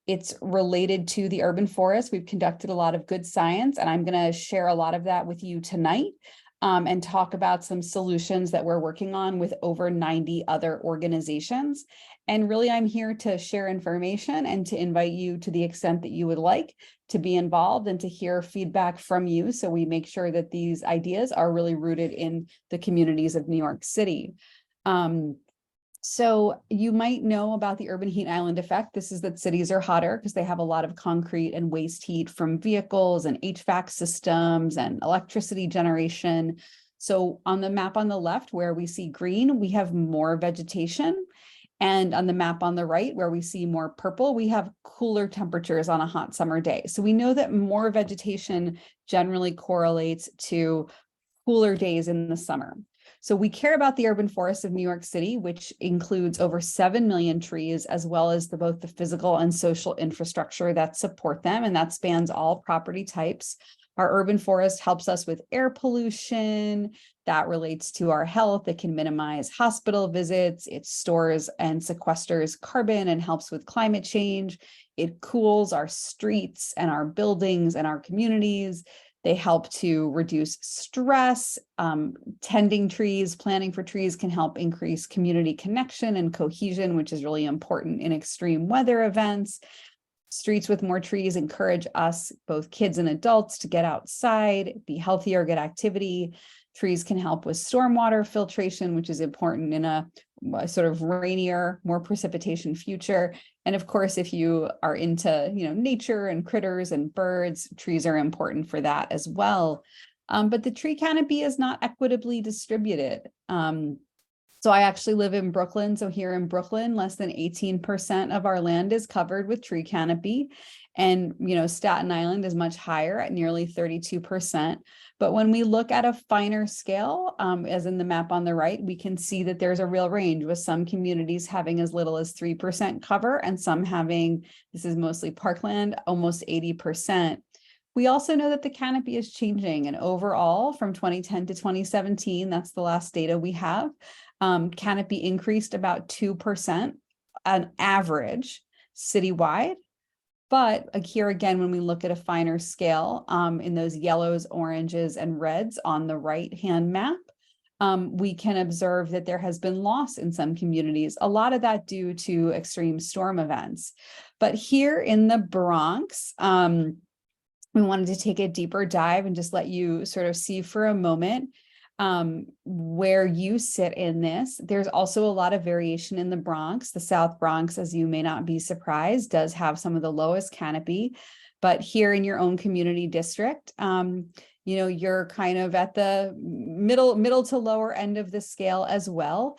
It's related to the urban forest. We've conducted a lot of good science, and I'm going to share a lot of that with you tonight, and talk about some solutions that we're working on with over 90 other organizations. And really, I'm here to share information and to invite you, to the extent that you would like, to be involved and to hear feedback from you, so we make sure that these ideas are really rooted in the communities of New York City. So you might know about the urban heat island effect. This is that cities are hotter because they have a lot of concrete and waste heat from vehicles and HVAC systems and electricity generation. So on the map on the left, where we see green, we have more vegetation. And on the map on the right, where we see more purple, we have cooler temperatures on a hot summer day. So we know that more vegetation generally correlates to cooler days in the summer. So we care about the urban forests of New York City, which includes over 7 million trees, as well as both the physical and social infrastructure that support them, and that spans all property types. Our urban forest helps us with air pollution. That relates to our health. It can minimize hospital visits. It stores and sequesters carbon and helps with climate change. It cools our streets and our buildings and our communities. They help to reduce stress. Tending trees, planting for trees can help increase community connection and cohesion, which is really important in extreme weather events. Streets with more trees encourage us, both kids and adults, to get outside, be healthier, get activity. Trees can help with stormwater filtration, which is important in a sort of rainier, more precipitation future. And of course, if you are into, nature and critters and birds, trees are important for that as well. But the tree canopy is not equitably distributed. So I actually live in Brooklyn. So here in Brooklyn, less than 18% of our land is covered with tree canopy. And, Staten Island is much higher at nearly 32%. But when we look at a finer scale, as in the map on the right, we can see that there's a real range, with some communities having as little as 3% cover and some having, this is mostly parkland, almost 80%. We also know that the canopy is changing, and overall from 2010 to 2017, that's the last data we have, canopy increased about 2% on average citywide. But here again, when we look at a finer scale, in those yellows, oranges, and reds on the right-hand map, we can observe that there has been loss in some communities, a lot of that due to extreme storm events. But here in the Bronx, we wanted to take a deeper dive and just let you sort of see for a moment where you sit in this. There's also a lot of variation in the Bronx. The South Bronx, as you may not be surprised, does have some of the lowest canopy, but here in your own community district, you're kind of at the middle to lower end of the scale as well.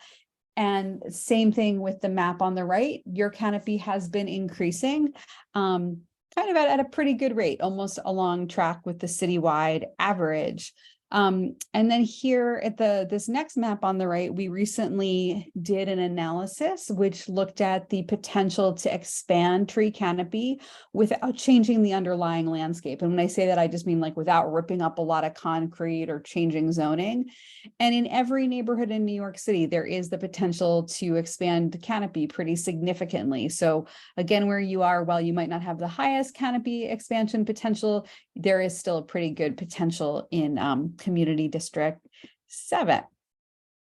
And same thing with the map on the right, your canopy has been increasing kind of at a pretty good rate, almost along track with the citywide average. And then here at this next map on the right, we recently did an analysis which looked at the potential to expand tree canopy without changing the underlying landscape. And when I say that, I just mean like without ripping up a lot of concrete or changing zoning. And in every neighborhood in New York City, there is the potential to expand the canopy pretty significantly. So again, where you are, while you might not have the highest canopy expansion potential, there is still a pretty good potential in Community District 7.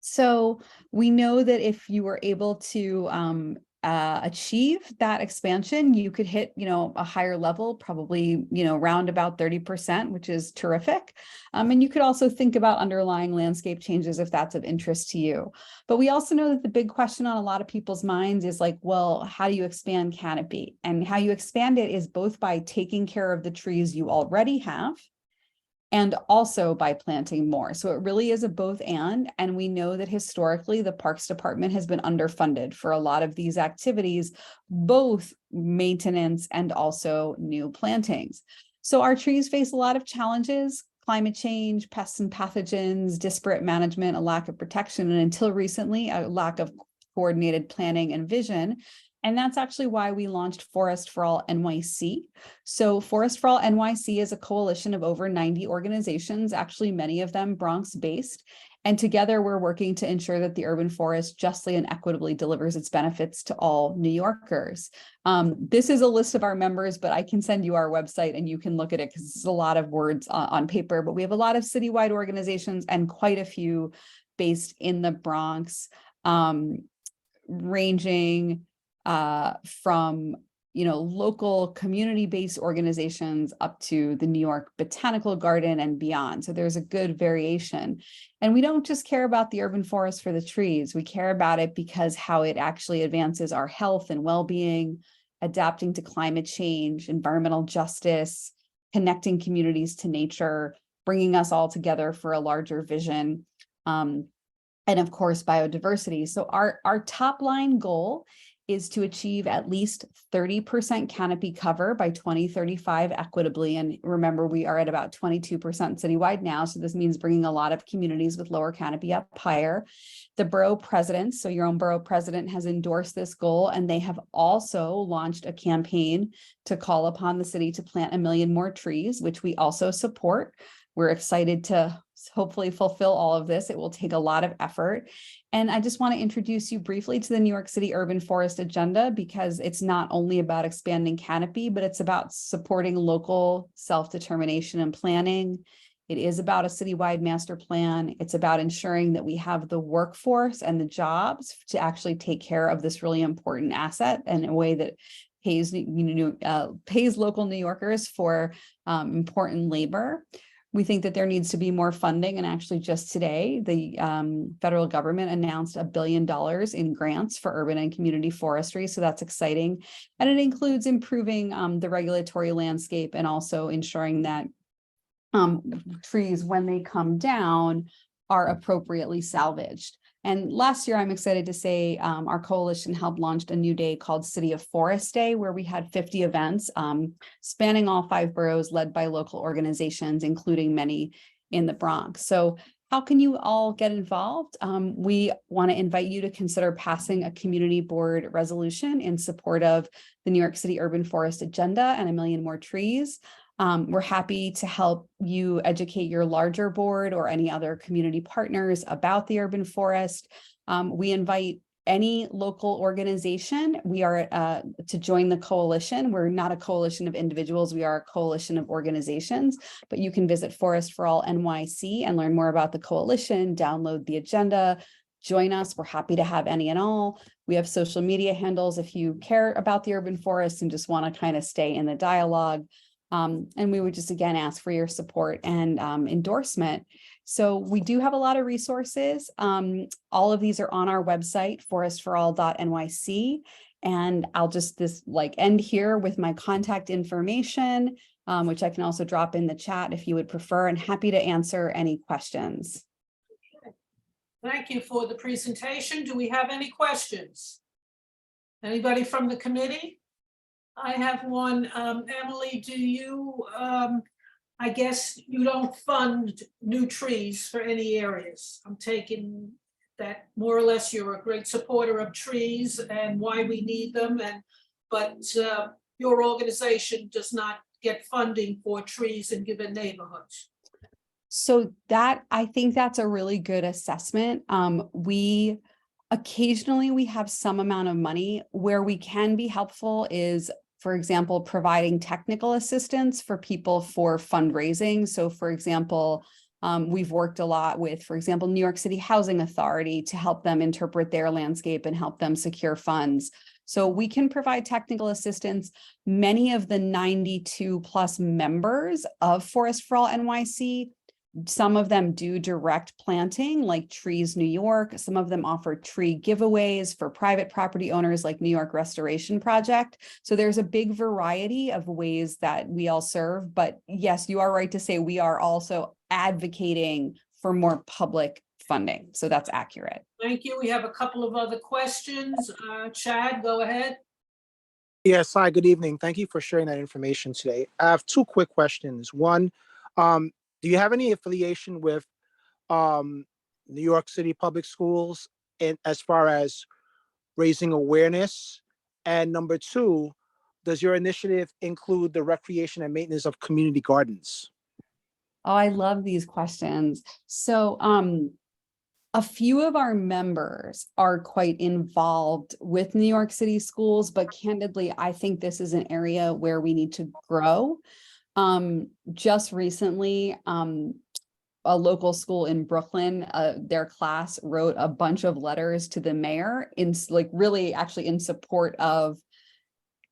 So we know that if you were able to achieve that expansion, you could hit, a higher level, probably, around about 30%, which is terrific. And you could also think about underlying landscape changes if that's of interest to you. But we also know that the big question on a lot of people's minds is like, well, how do you expand canopy? And how you expand it is both by taking care of the trees you already have, and also by planting more. So it really is a both and we know that historically the Parks Department has been underfunded for a lot of these activities, both maintenance and also new plantings. So our trees face a lot of challenges: climate change, pests and pathogens, disparate management, a lack of protection, and until recently, a lack of coordinated planning and vision. And that's actually why we launched Forest for All NYC. So Forest for All NYC is a coalition of over 90 organizations, actually many of them Bronx based. And together we're working to ensure that the urban forest justly and equitably delivers its benefits to all New Yorkers. This is a list of our members, but I can send you our website and you can look at it because it's a lot of words on paper, but we have a lot of citywide organizations and quite a few based in the Bronx, ranging from local community-based organizations up to the New York Botanical Garden and beyond. So there's a good variation. And we don't just care about the urban forest for the trees. We care about it because how it actually advances our health and well-being, adapting to climate change, environmental justice, connecting communities to nature, bringing us all together for a larger vision, and of course, biodiversity. So our top line goal is to achieve at least 30% canopy cover by 2035 equitably. And remember, we are at about 22% citywide now. So this means bringing a lot of communities with lower canopy up higher. The borough president, so your own borough president, has endorsed this goal, and they have also launched a campaign to call upon the city to plant 1 million more trees, which we also support. We're excited to hopefully fulfill all of this. It will take a lot of effort. And I just want to introduce you briefly to the New York City Urban Forest Agenda, because it's not only about expanding canopy, but it's about supporting local self-determination and planning. It is about a citywide master plan. It's about ensuring that we have the workforce and the jobs to actually take care of this really important asset in a way that pays, pays local New Yorkers for important labor. We think that there needs to be more funding, and actually just today, the federal government announced $1 billion in grants for urban and community forestry, so that's exciting. And it includes improving the regulatory landscape and also ensuring that trees, when they come down, are appropriately salvaged. And last year, I'm excited to say our coalition helped launch a new day called City of Forest Day, where we had 50 events spanning all 5 boroughs, led by local organizations, including many in the Bronx. So how can you all get involved? We want to invite you to consider passing a community board resolution in support of the New York City Urban Forest Agenda and 1 million more trees. We're happy to help you educate your larger board or any other community partners about the urban forest. We invite any local organization. We are to join the coalition. We're not a coalition of individuals. We are a coalition of organizations, but you can visit Forest for All NYC and learn more about the coalition, download the agenda, join us. We're happy to have any and all. We have social media handles if you care about the urban forest and just want to kind of stay in the dialogue. And we would just again ask for your support and endorsement. So we do have a lot of resources. All of these are on our website, forestforall.nyc. And I'll just end here with my contact information, which I can also drop in the chat if you would prefer, and happy to answer any questions. Thank you for the presentation. Do we have any questions? Anybody from the committee? I have one. Emily, do you, I guess you don't fund new trees for any areas. I'm taking that more or less you're a great supporter of trees and why we need them, but your organization does not get funding for trees in given neighborhoods. So I think that's a really good assessment. Occasionally we have some amount of money. Where we can be helpful is, for example, providing technical assistance for people for fundraising. So for example, we've worked a lot with, for example, New York City Housing Authority to help them interpret their landscape and help them secure funds. So we can provide technical assistance. Many of the 92 plus members of Forest for All NYC, some of them do direct planting like Trees New York. Some of them offer tree giveaways for private property owners like New York Restoration Project. So there's a big variety of ways that we all serve. But yes, you are right to say we are also advocating for more public funding. So that's accurate. Thank you. We have a couple of other questions. Chad, go ahead. Yes, hi, good evening. Thank you for sharing that information today. I have 2 quick questions. One, do you have any affiliation with New York City Public Schools as far as raising awareness? And number two, does your initiative include the recreation and maintenance of community gardens? Oh, I love these questions. So, a few of our members are quite involved with New York City schools, but candidly, I think this is an area where we need to grow. Just recently, a local school in Brooklyn, their class wrote a bunch of letters to the mayor in really actually in support of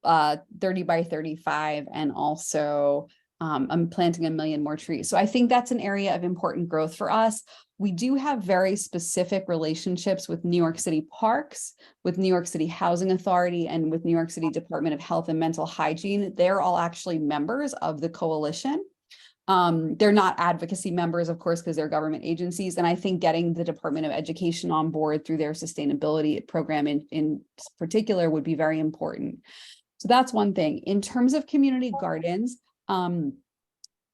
30 by 35 and also I'm planting 1 million more trees. So I think that's an area of important growth for us. We do have very specific relationships with New York City Parks, with New York City Housing Authority, and with New York City Department of Health and Mental Hygiene. They're all actually members of the coalition. They're not advocacy members, of course, because they're government agencies. And I think getting the Department of Education on board through their sustainability program in particular would be very important. So that's one thing. In terms of community gardens,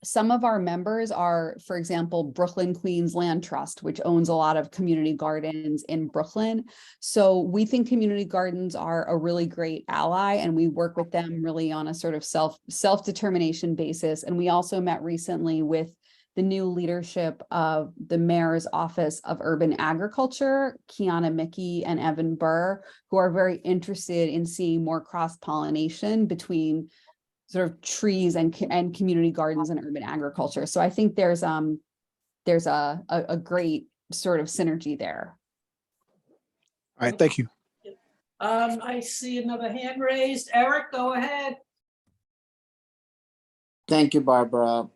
some of our members are, for example, Brooklyn Queens Land Trust, which owns a lot of community gardens in Brooklyn. So we think community gardens are a really great ally, and we work with them really on a sort of self-determination basis. And we also met recently with the new leadership of the Mayor's Office of Urban Agriculture, Kiana Mickey and Evan Burr, who are very interested in seeing more cross-pollination between sort of trees and community gardens and urban agriculture. So I think there's a great sort of synergy there. All right, thank you. I see another hand raised. Eric, go ahead. Thank you, Barbara.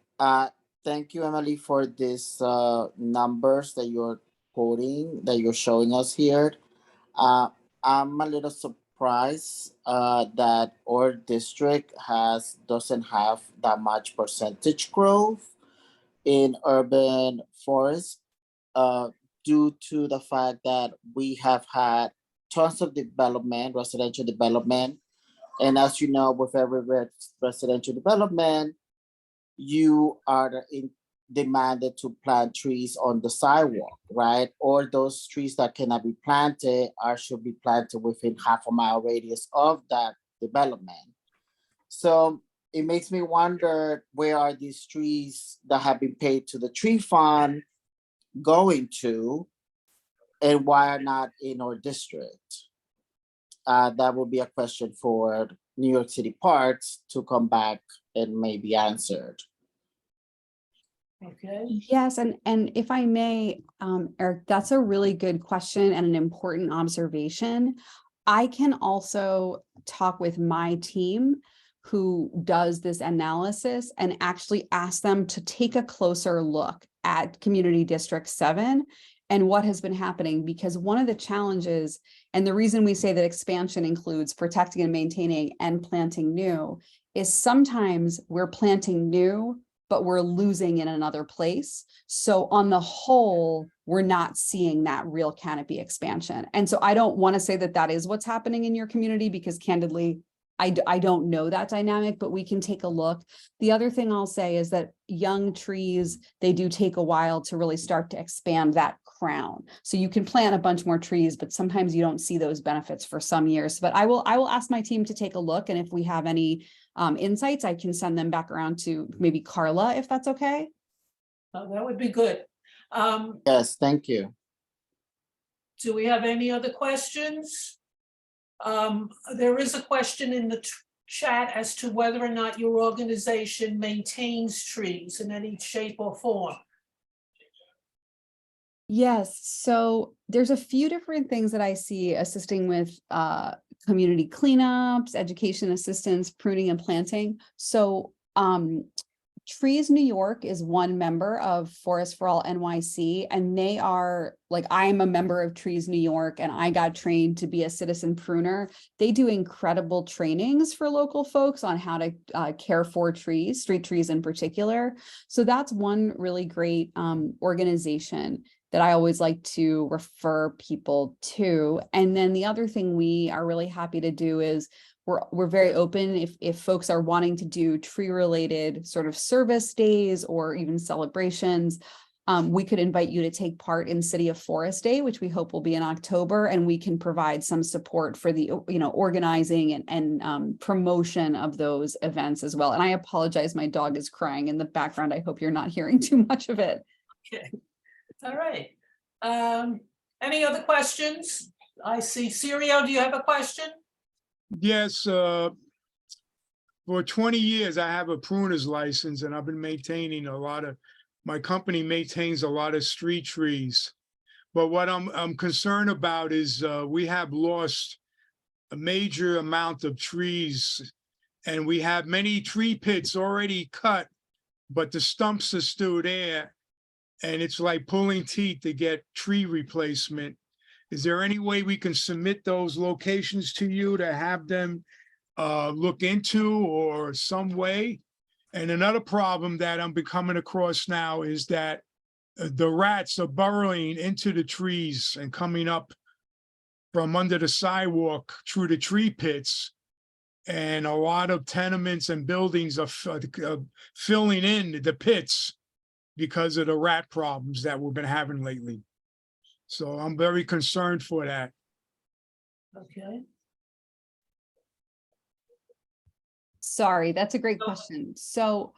Thank you, Emily, for these numbers that you're quoting, that you're showing us here. I'm a little surprised that our district doesn't have that much percentage growth in urban forests due to the fact that we have had tons of development, residential development. And as you know, with every residential development, you are demanded to plant trees on the sidewalk, right? Or those trees that cannot be planted should be planted within half-a-mile radius of that development. So it makes me wonder, where are these trees that have been paid to the tree fund going to, and why are not in our district? That would be a question for New York City Parks to come back and maybe answered. Okay. Yes, and if I may, Eric, that's a really good question and an important observation. I can also talk with my team who does this analysis and actually ask them to take a closer look at Community District 7 and what has been happening, because one of the challenges, and the reason we say that expansion includes protecting and maintaining and planting new, is sometimes we're planting new, but we're losing in another place. So on the whole, we're not seeing that real canopy expansion. And so I don't want to say that that is what's happening in your community, because candidly, I don't know that dynamic, but we can take a look. The other thing I'll say is that young trees, they do take a while to really start to expand that crown. So you can plant a bunch more trees, but sometimes you don't see those benefits for some years. But I will ask my team to take a look, and if we have any insights, I can send them back around to maybe Carla, if that's okay. That would be good. Yes, thank you. Do we have any other questions? There is a question in the chat as to whether or not your organization maintains trees in any shape or form. Yes, so there's a few different things that I see assisting with community cleanups, education assistance, pruning and planting. So Trees New York is one member of Forest for All NYC, and they are like, I am a member of Trees New York, and I got trained to be a citizen pruner. They do incredible trainings for local folks on how to care for trees, street trees in particular. So that's one really great organization that I always like to refer people to. And then the other thing we are really happy to do is we're very open if folks are wanting to do tree related sort of service days or even celebrations. we could invite you to take part in City of Forest Day, which we hope will be in October, and we can provide some support for the, organizing and promotion of those events as well. And I apologize, my dog is crying in the background. I hope you're not hearing too much of it. Okay, all right. Any other questions? I see Sirio, do you have a question? Yes, for 20 years, I have a pruner's license and I've been maintaining my company maintains a lot of street trees. But what I'm concerned about is we have lost a major amount of trees and we have many tree pits already cut, but the stumps are still there. And it's like pulling teeth to get tree replacement. Is there any way we can submit those locations to you to have them look into or some way? And another problem that I'm coming across now is that the rats are burrowing into the trees and coming up from under the sidewalk through the tree pits. And a lot of tenements and buildings are filling in the pits because of the rat problems that we've been having lately. So I'm very concerned for that. Okay. Sorry, that's a great question. So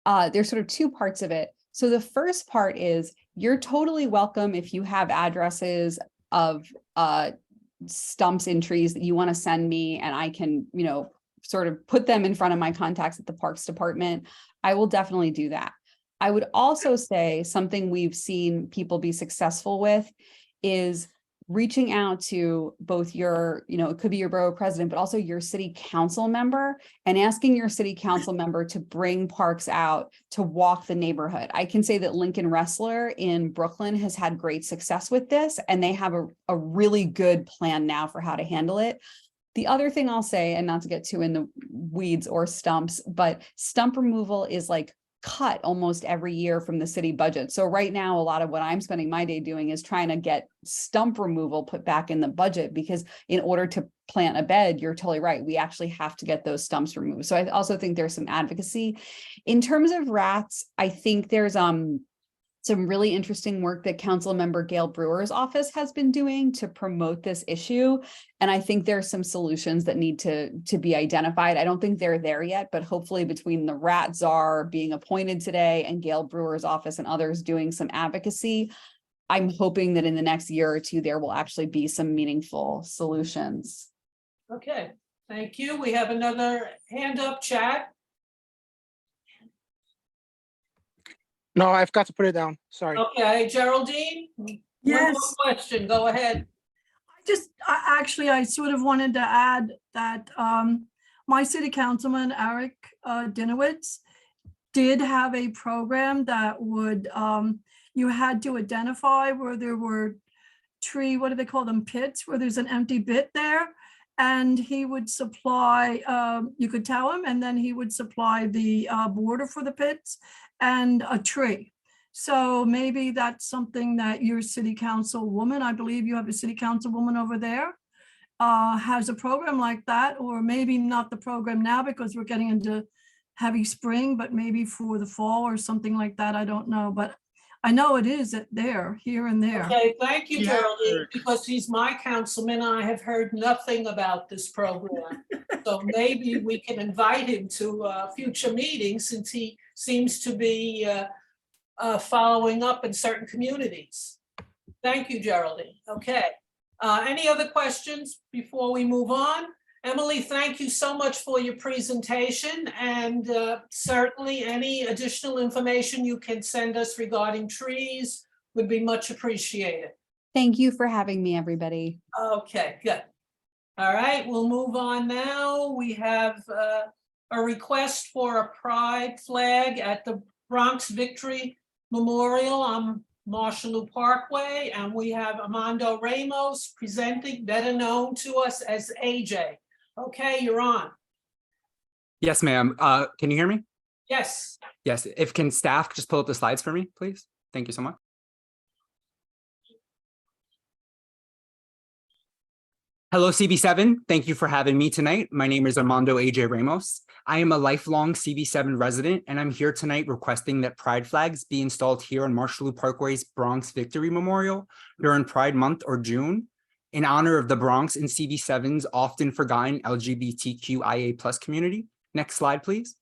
there's sort of two parts of it. So the first part is you're totally welcome if you have addresses of stumps in trees that you want to send me and I can, sort of put them in front of my contacts at the Parks Department. I will definitely do that. I would also say something we've seen people be successful with is reaching out to both your, it could be your borough president, but also your city council member and asking your city council member to bring parks out to walk the neighborhood. I can say that Lincoln Wrestler in Brooklyn has had great success with this, and they have a really good plan now for how to handle it. The other thing I'll say, and not to get too in the weeds or stumps, but stump removal is like cut almost every year from the city budget. So right now, a lot of what I'm spending my day doing is trying to get stump removal put back in the budget, because in order to plant a bed, you're totally right, we actually have to get those stumps removed. So I also think there's some advocacy. In terms of rats, I think there's some really interesting work that Council Member Gail Brewer's office has been doing to promote this issue. And I think there's some solutions that need to be identified. I don't think they're there yet, but hopefully between the rat czar being appointed today and Gail Brewer's office and others doing some advocacy, I'm hoping that in the next year or two, there will actually be some meaningful solutions. Okay, thank you. We have another hand up, Chad. No, I've got to put it down. Sorry. Okay, Geraldine? Yes. One more question, go ahead. I sort of wanted to add that my city councilman, Eric Dinowitz, did have a program that would, you had to identify where there were what do they call them, pits, where there's an empty bit there. And he would supply, you could tell him, and then he would supply the border for the pits and a tree. So maybe that's something that your city council woman, I believe you have a city council woman over there, has a program like that, or maybe not the program now because we're getting into heavy spring, but maybe for the fall or something like that. I don't know, but I know it is there, here and there. Okay, thank you, Yeah, Geraldine, Eric. because he's my councilman. I have heard nothing about this program. So maybe we can invite him to future meetings, since he seems to be following up in certain communities. Thank you, Geraldine. Okay. Any other questions before we move on? Emily, thank you so much for your presentation, and certainly any additional information you can send us regarding trees would be much appreciated. Thank you for having me, everybody. Okay, good. All right, we'll move on now. We have a request for a pride flag at the Bronx Victory Memorial on Marshallou Parkway, and we have Armando Ramos presenting, better known to us as AJ. Okay, you're on. Yes, ma'am. Can you hear me? Yes. Yes. If can staff just pull up the slides for me, please? Thank you so much. Hello, CB7. Thank you for having me tonight. My name is Armando AJ Ramos. I am a lifelong CB7 resident, and I'm here tonight requesting that pride flags be installed here on Marshallou Parkway's Bronx Victory Memorial during Pride Month or June, in honor of the Bronx and CB7's often forgotten LGBTQIA+ community. Next slide, please.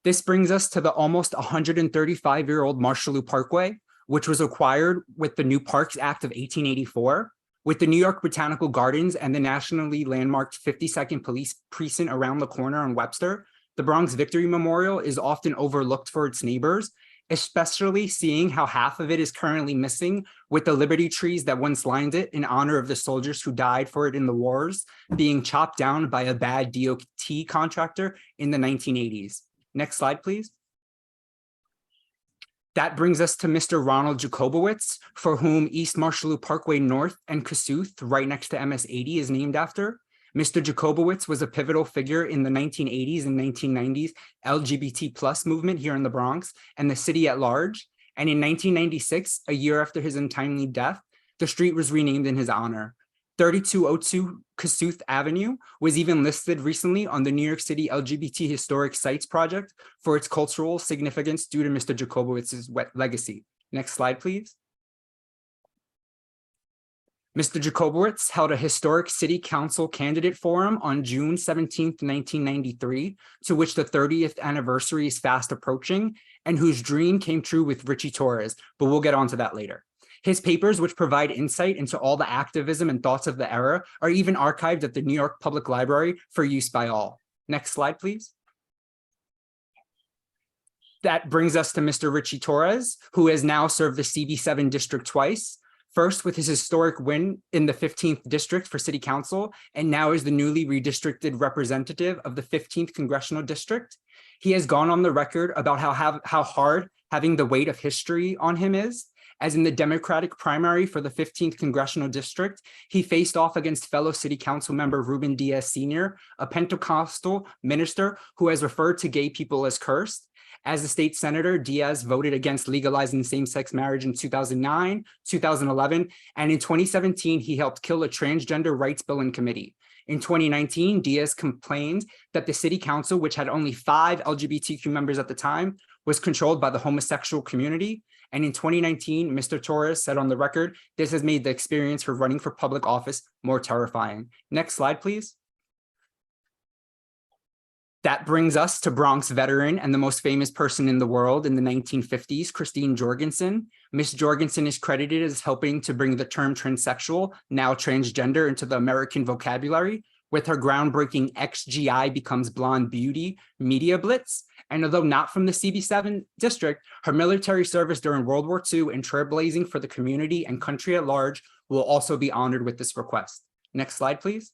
This brings us to the almost 135-year-old Marshallou Parkway, which was acquired with the New Parks Act of 1884. With the New York Botanical Gardens and the nationally landmarked 52nd Police Precinct around the corner on Webster, the Bronx Victory Memorial is often overlooked for its neighbors, especially seeing how half of it is currently missing, with the Liberty trees that once lined it in honor of the soldiers who died for it in the wars being chopped down by a bad DOT contractor in the 1980s. Next slide, please. That brings us to Mr. Ronald Jacobowitz, for whom East Marshallou Parkway North and Kossuth, right next to MS 80, is named after. Mr. Jacobowitz was a pivotal figure in the 1980s and 1990s LGBT+ movement here in the Bronx and the city at large. And in 1996, a year after his untimely death, the street was renamed in his honor. 3202 Kossuth Avenue was even listed recently on the New York City LGBT Historic Sites Project for its cultural significance due to Mr. Jacobowitz's legacy. Next slide, please. Mr. Jacobowitz held a historic city council candidate forum on June 17th, 1993, to which the 30th anniversary is fast approaching, and whose dream came true with Richie Torres, but we'll get onto that later. His papers, which provide insight into all the activism and thoughts of the era, are even archived at the New York Public Library for use by all. Next slide, please. That brings us to Mr. Richie Torres, who has now served the CB7 district twice, first with his historic win in the 15th district for city council, and now is the newly redistricted representative of the 15th congressional district. He has gone on the record about how hard having the weight of history on him is, as in the Democratic primary for the 15th congressional district, he faced off against fellow city council member Ruben Diaz Sr., a Pentecostal minister who has referred to gay people as cursed. As a state senator, Diaz voted against legalizing same-sex marriage in 2009, 2011, and in 2017, he helped kill a transgender rights bill in committee. In 2019, Diaz complained that the city council, which had only 5 LGBTQ members at the time, was controlled by the homosexual community. And in 2019, Mr. Torres said on the record, this has made the experience for running for public office more terrifying. Next slide, please. That brings us to Bronx veteran and the most famous person in the world in the 1950s, Christine Jorgensen. Miss Jorgensen is credited as helping to bring the term transsexual, now transgender, into the American vocabulary with her groundbreaking XGI Becomes Blonde Beauty media blitz. And although not from the CB7 district, her military service during World War II and trailblazing for the community and country at large will also be honored with this request. Next slide, please.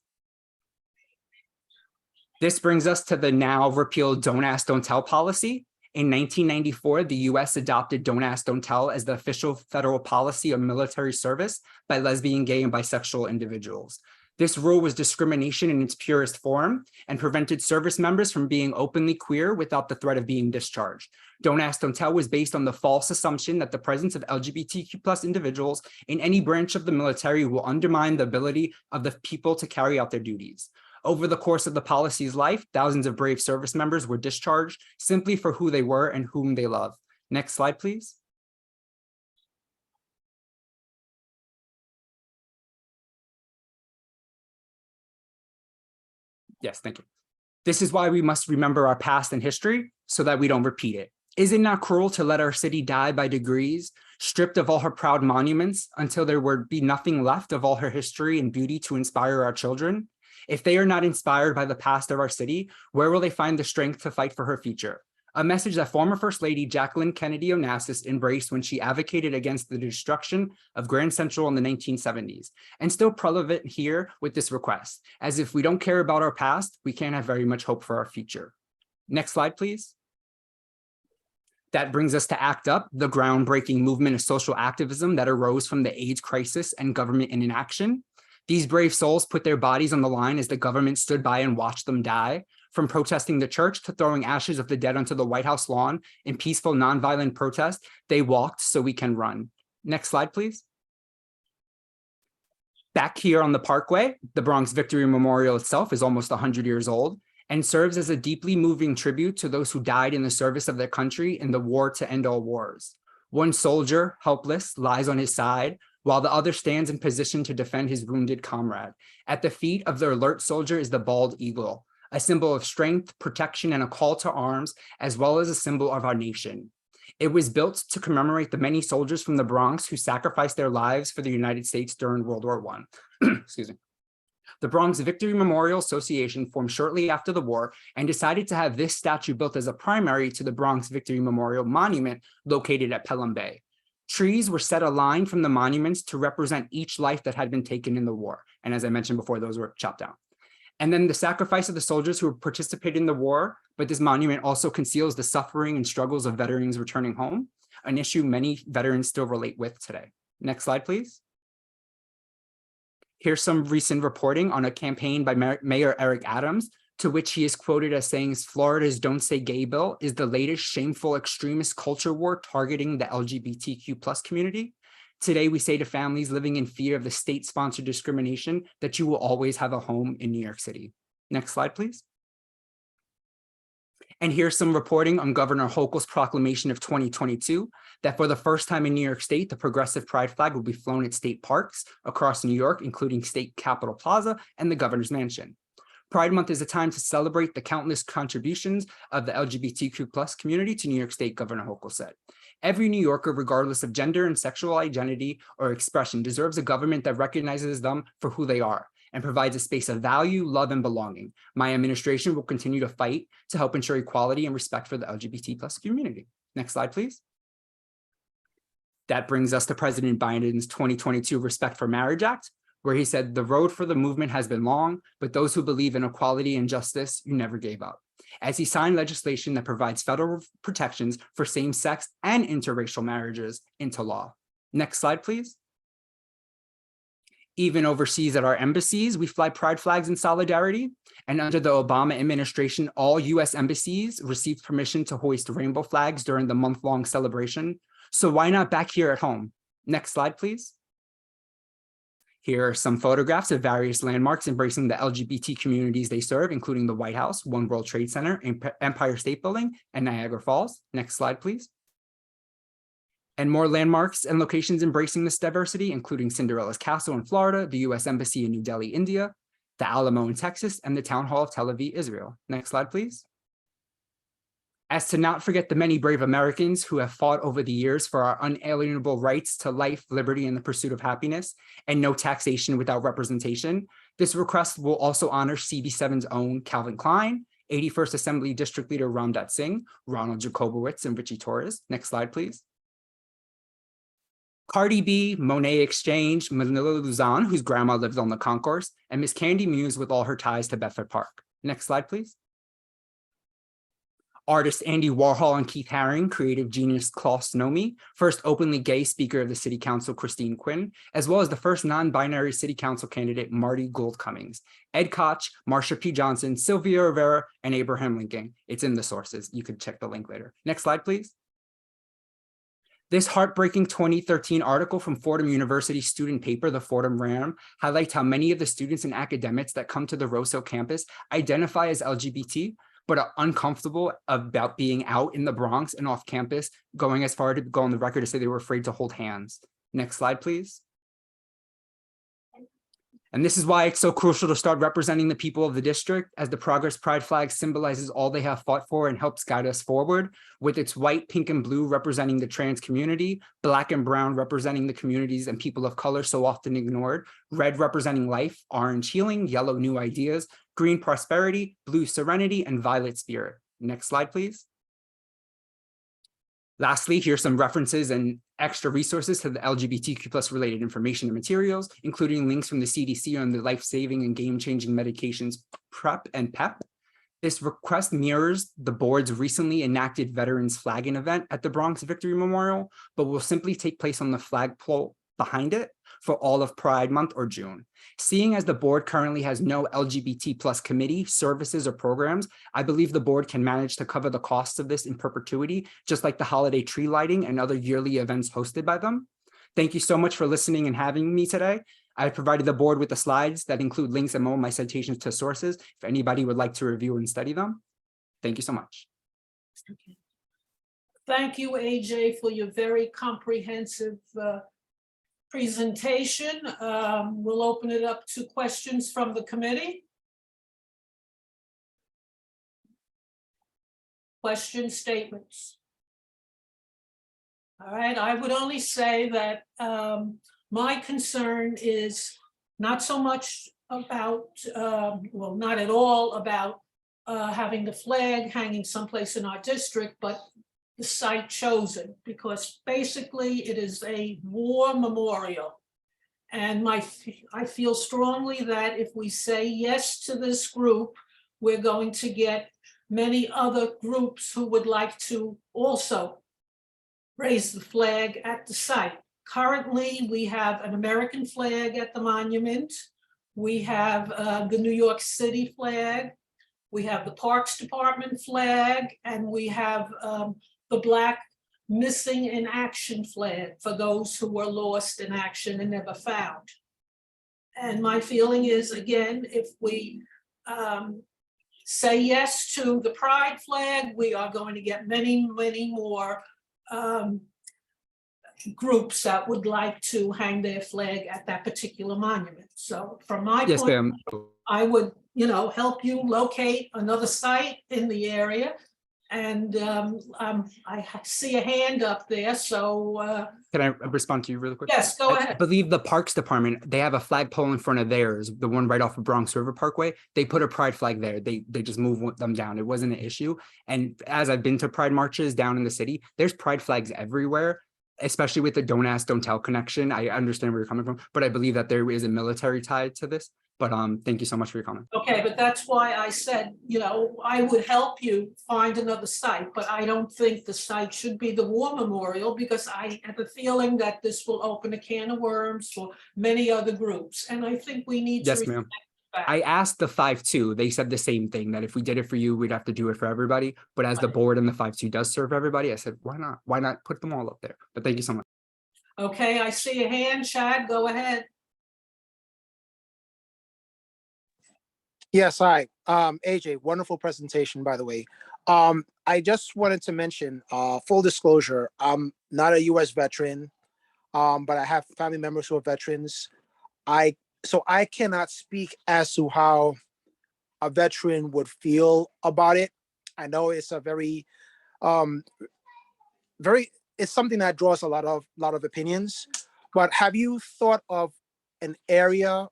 This brings us to the now repealed Don't Ask, Don't Tell policy. In 1994, the US adopted Don't Ask, Don't Tell as the official federal policy of military service by lesbian, gay, and bisexual individuals. This rule was discrimination in its purest form and prevented service members from being openly queer without the threat of being discharged. Don't Ask, Don't Tell was based on the false assumption that the presence of LGBTQ+ individuals in any branch of the military will undermine the ability of the people to carry out their duties. Over the course of the policy's life, thousands of brave service members were discharged simply for who they were and whom they love. Next slide, please. Yes, thank you. This is why we must remember our past and history so that we don't repeat it. Is it not cruel to let our city die by degrees, stripped of all her proud monuments until there would be nothing left of all her history and beauty to inspire our children? If they are not inspired by the past of our city, where will they find the strength to fight for her future? A message that former First Lady Jacqueline Kennedy Onassis embraced when she advocated against the destruction of Grand Central in the 1970s, and still relevant here with this request, as if we don't care about our past, we can't have very much hope for our future. Next slide, please. That brings us to ACT UP, the groundbreaking movement of social activism that arose from the AIDS crisis and government inaction. These brave souls put their bodies on the line as the government stood by and watched them die. From protesting the church to throwing ashes of the dead onto the White House lawn in peaceful, nonviolent protest, they walked so we can run. Next slide, please. Back here on the Parkway, the Bronx Victory Memorial itself is almost 100 years old and serves as a deeply moving tribute to those who died in the service of their country in the war to end all wars. One soldier, helpless, lies on his side, while the other stands in position to defend his wounded comrade. At the feet of the alert soldier is the bald eagle, a symbol of strength, protection, and a call to arms, as well as a symbol of our nation. It was built to commemorate the many soldiers from the Bronx who sacrificed their lives for the United States during World War I. Excuse me. The Bronx Victory Memorial Association formed shortly after the war and decided to have this statue built as a primary to the Bronx Victory Memorial Monument located at Pelham Bay. Trees were set aligned from the monuments to represent each life that had been taken in the war. And as I mentioned before, those were chopped down. And then the sacrifice of the soldiers who participated in the war, but this monument also conceals the suffering and struggles of veterans returning home, an issue many veterans still relate with today. Next slide, please. Here's some recent reporting on a campaign by Mayor Eric Adams, to which he is quoted as saying, Florida's Don't Say Gay bill is the latest shameful extremist culture war targeting the LGBTQ+ community. Today, we say to families living in fear of the state-sponsored discrimination that you will always have a home in New York City. Next slide, please. And here's some reporting on Governor Hochul's proclamation of 2022 that for the first time in New York State, the progressive pride flag will be flown at state parks across New York, including State Capitol Plaza and the Governor's Mansion. Pride Month is a time to celebrate the countless contributions of the LGBTQ+ community to New York State, Governor Hochul said. Every New Yorker, regardless of gender and sexual identity or expression, deserves a government that recognizes them for who they are and provides a space of value, love, and belonging. My administration will continue to fight to help ensure equality and respect for the LGBT+ community. Next slide, please. That brings us to President Biden's 2022 Respect for Marriage Act, where he said, the road for the movement has been long, but those who believe in equality and justice, you never gave up. As he signed legislation that provides federal protections for same-sex and interracial marriages into law. Next slide, please. Even overseas at our embassies, we fly pride flags in solidarity. And under the Obama administration, all US embassies received permission to hoist rainbow flags during the month-long celebration. So why not back here at home? Next slide, please. Here are some photographs of various landmarks embracing the LGBT communities they serve, including the White House, One World Trade Center, Empire State Building, and Niagara Falls. Next slide, please. And more landmarks and locations embracing this diversity, including Cinderella's Castle in Florida, the US Embassy in New Delhi, India, the Alamo in Texas, and the Town Hall of Tel Aviv, Israel. Next slide, please. As to not forget the many brave Americans who have fought over the years for our unalienable rights to life, liberty, and the pursuit of happiness, and no taxation without representation, this request will also honor CB7's own Calvin Klein, 81st Assembly District Leader Ramdat Singh, Ronald Jacobowitz, and Richie Torres. Next slide, please. Cardi B, Monet Exchange, Manila Luzon, whose grandma lived on the concourse, and Miss Candy Muse with all her ties to Bedford Park. Next slide, please. Artists Andy Warhol and Keith Haring, creative genius Klaus Nomi, first openly gay speaker of the city council Christine Quinn, as well as the first non-binary city council candidate Marty Gould Cummings, Ed Koch, Marsha P. Johnson, Sylvia Rivera, and Abraham Lincoln. It's in the sources. You could check the link later. Next slide, please. This heartbreaking 2013 article from Fordham University student paper, The Fordham Ram, highlights how many of the students and academics that come to the Rose Hill campus identify as LGBT, but are uncomfortable about being out in the Bronx and off campus, going as far to go on the record to say they were afraid to hold hands. Next slide, please. And this is why it's so crucial to start representing the people of the district, as the Progress Pride flag symbolizes all they have fought for and helps guide us forward, with its white, pink, and blue representing the trans community, black and brown representing the communities and people of color so often ignored, red representing life, orange healing, yellow new ideas, green prosperity, blue serenity, and violet spirit. Next slide, please. Lastly, here's some references and extra resources to the LGBTQ+ related information and materials, including links from the CDC on the life-saving and game-changing medications PrEP and PEP. This request mirrors the board's recently enacted Veterans Flagging event at the Bronx Victory Memorial, but will simply take place on the flagpole behind it for all of Pride Month or June. Seeing as the board currently has no LGBT+ committee, services, or programs, I believe the board can manage to cover the costs of this in perpetuity, just like the holiday tree lighting and other yearly events hosted by them. Thank you so much for listening and having me today. I provided the board with the slides that include links and all of my citations to sources. If anybody would like to review and study them, thank you so much. Thank you, AJ, for your very comprehensive presentation. We'll open it up to questions from the committee. Questions, statements. All right, I would only say that my concern is not so much about, well, not at all about having the flag hanging someplace in our district, but the site chosen, because basically it is a war memorial. And I feel strongly that if we say yes to this group, we're going to get many other groups who would like to also raise the flag at the site. Currently, we have an American flag at the monument. We have the New York City flag. We have the Parks Department flag, and we have the Black Missing in Action flag for those who were lost in action and never found. And my feeling is, again, if we say yes to the Pride flag, we are going to get many, many more groups that would like to hang their flag at that particular monument. So from my Yes, point, ma'am. I would, help you locate another site in the area. And I see a hand up there, so Can I respond to you really quick? yes, go I ahead. believe the Parks Department, they have a flagpole in front of theirs, the one right off of Bronx River Parkway. They put a Pride flag there. They just moved them down. It wasn't an issue. And as I've been to Pride marches down in the city, there's Pride flags everywhere, especially with the don't ask, don't tell connection. I understand where you're coming from, but I believe that there is a military tie to this. But thank you so much for your comment. Okay, but that's why I said, I would help you find another site, but I don't think the site should be the war memorial, because I have a feeling that this will open a can of worms for many other groups. And I think we need to. Yes, ma'am. I asked the 5-2. They said the same thing, that if we did it for you, we'd have to do it for everybody. But as the board and the 5-2 does serve everybody, I said, why not? Why not put them all up there? But thank you so much. Okay, I see a hand. Chad, go ahead. Yes, hi. AJ, wonderful presentation, by the way. I just wanted to mention, full disclosure, I'm not a US veteran, but I have family members who are veterans. So I cannot speak as to how a veteran would feel about it. I know it's a very, it's something that draws a lot of opinions, but have you thought of an area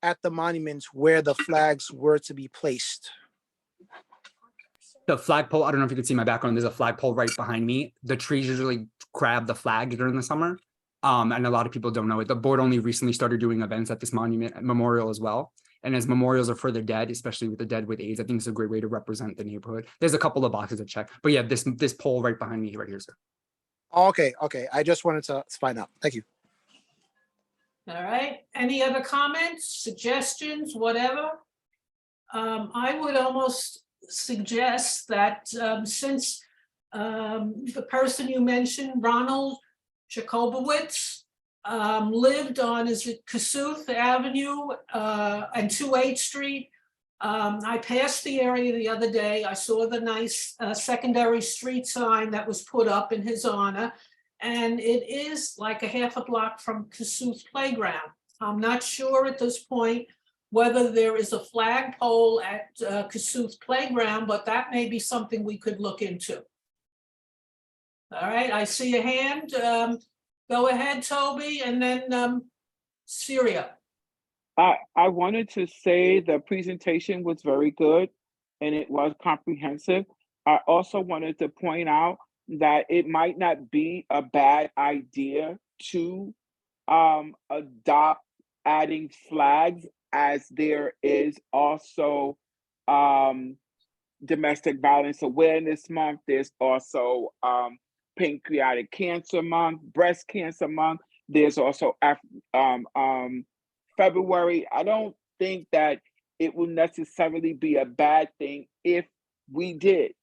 at the monuments where the flags were to be placed? The flagpole, I don't know if you can see my background, there's a flagpole right behind me. The trees usually grab the flag during the summer. And a lot of people don't know it. The board only recently started doing events at this monument memorial as well. And as memorials are for the dead, especially with the dead with AIDS, I think it's a great way to represent the neighborhood. There's a couple of boxes to check, but yeah, this pole right behind me right here, sir. Okay. I just wanted to find out. Thank you. All right, any other comments, suggestions, whatever? I would almost suggest that since the person you mentioned, Ronald Jacobowitz, lived on, is it Kossuth Avenue and 2/8 Street? I passed the area the other day. I saw the nice secondary street sign that was put up in his honor. And it is like a half a block from Kossuth Playground. I'm not sure at this point whether there is a flagpole at Kossuth Playground, but that may be something we could look into. All right, I see a hand. Go ahead, Toby, and then Syria. I wanted to say the presentation was very good and it was comprehensive. I also wanted to point out that it might not be a bad idea to adopt adding flags, as there is also Domestic Violence Awareness Month. There's also Pancreatic Cancer Month, Breast Cancer Month. There's also February. I don't think that it will necessarily be a bad thing if we did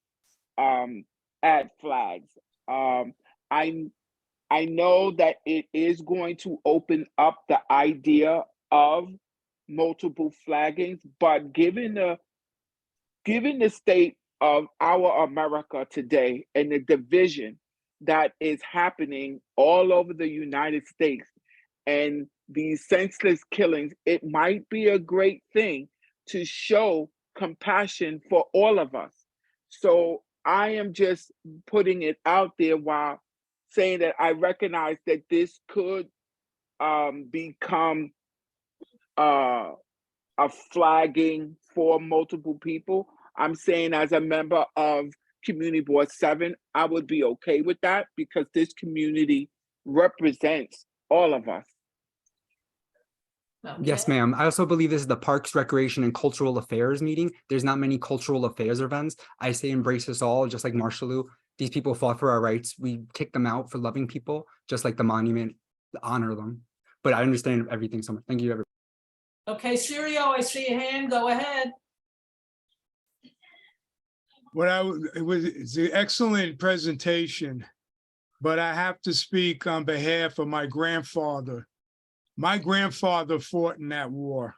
add flags. I know that it is going to open up the idea of multiple flaggings, but given the state of our America today and the division that is happening all over the United States and these senseless killings, it might be a great thing to show compassion for all of us. So I am just putting it out there while saying that I recognize that this could become a flagging for multiple people. I'm saying as a member of Community Board 7, I would be okay with that because this community represents all of us. Yes, Okay. ma'am. I also believe this is the Parks, Recreation, and Cultural Affairs meeting. There's not many cultural affairs events. I say embrace us all, just like Marshallu. These people fought for our rights. We kick them out for loving people, just like the monument, honor them. But I understand everything so much. Thank you, everybody. Okay, Sirio, I see your hand. Go ahead. It's an excellent presentation, but I have to speak on behalf of my grandfather. My grandfather fought in that war,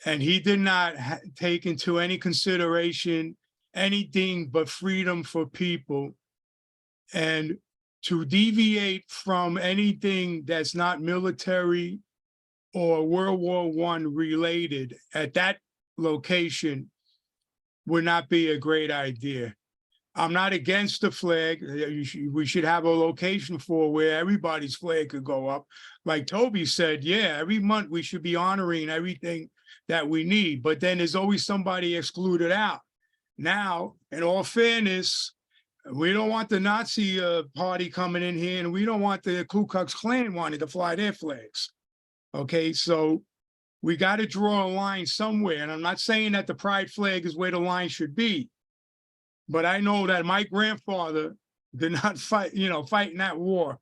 and he did not take into any consideration anything but freedom for people. And to deviate from anything that's not military or World War I related at that location would not be a great idea. I'm not against the flag. We should have a location for where everybody's flag could go up. Like Toby said, yeah, every month we should be honoring everything that we need, but then there's always somebody excluded out. Now, in all fairness, we don't want the Nazi party coming in here, and we don't want the Ku Klux Klan wanting to fly their flags. Okay, so we got to draw a line somewhere. And I'm not saying that the pride flag is where the line should be, but I know that my grandfather did not fight in that war,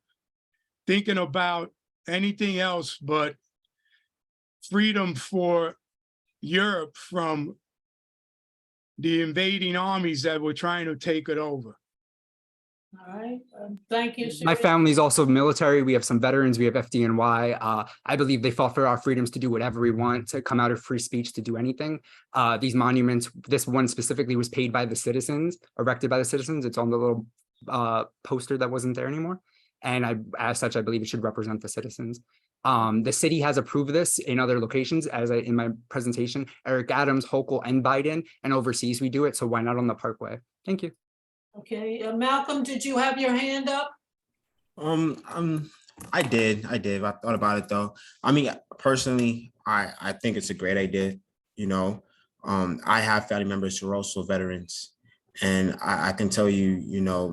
thinking about anything else but freedom for Europe from the invading armies that were trying to take it over. All right, thank you, My Sirio. family's also military. We have some veterans. We have FDNY. I believe they fought for our freedoms to do whatever we want, to come out of free speech, to do anything. These monuments, this one specifically was paid by the citizens, erected by the citizens. It's on the little poster that wasn't there anymore. And as such, I believe it should represent the citizens. The city has approved this in other locations, in my presentation, Eric Adams, Hochul, and Biden, and overseas we do it. So why not on the Parkway? Thank you. Okay, Malcolm, did you have your hand up? I did. I thought about it though. I mean, personally, I think it's a great idea. I have family members who are also veterans, and I can tell you,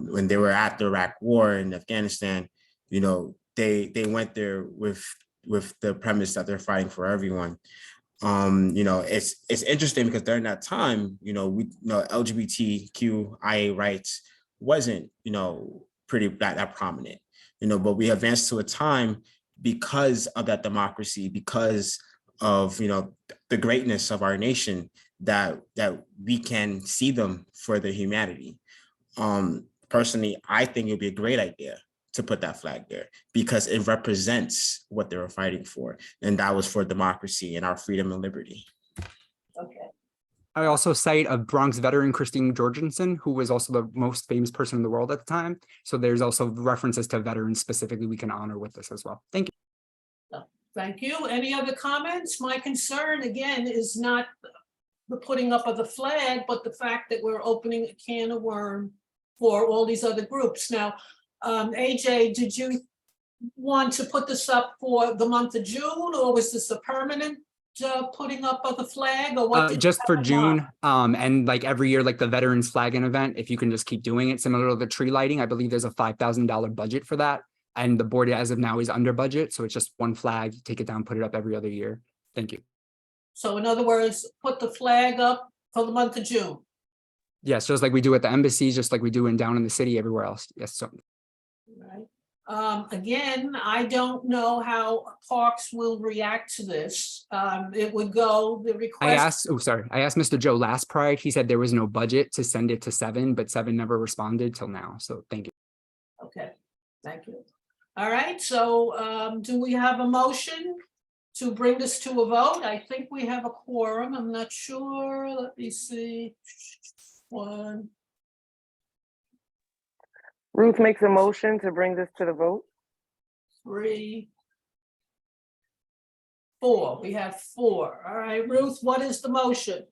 when they were at the Iraq War in Afghanistan, they went there with the premise that they're fighting for everyone. It's interesting because during that time, LGBTQIA rights wasn't, pretty that prominent, but we advanced to a time because of that democracy, because of, the greatness of our nation, that we can see them for their humanity. Personally, I think it'd be a great idea to put that flag there because it represents what they were fighting for. And that was for democracy and our freedom and liberty. Okay. I also cite a Bronx veteran, Christine Jorgensen, who was also the most famous person in the world at the time. So there's also references to veterans specifically we can honor with this as well. Thank you. Thank you. Any other comments? My concern, again, is not the putting up of the flag, but the fact that we're opening a can of worms for all these other groups. Now, AJ, did you want to put this up for the month of June, or was this a permanent putting up of the flag, or what? Just for June, and like every year, like the Veterans Flagging event, if you can just keep doing it, similar to the tree lighting, I believe there's a $5,000 budget for that. And the board as of now is under budget. So it's just one flag, take it down, put it up every other year. Thank you. So in other words, put the flag up for the month of June. Yes, just like we do at the embassies, just like we do down in the city, everywhere else. Yes, so. Right. Again, I don't know how Parks will react to this. It would go, the request. I asked Mr. Joe last Pride. He said there was no budget to send it to 7, but 7 never responded till now. So thank you. Okay, thank you. All right, so do we have a motion to bring this to a vote. I think we have a quorum. I'm not sure. Let me see. 1, Ruth makes a motion to bring this to the vote. 3, 4. We have 4. All right, Ruth, what is the motion?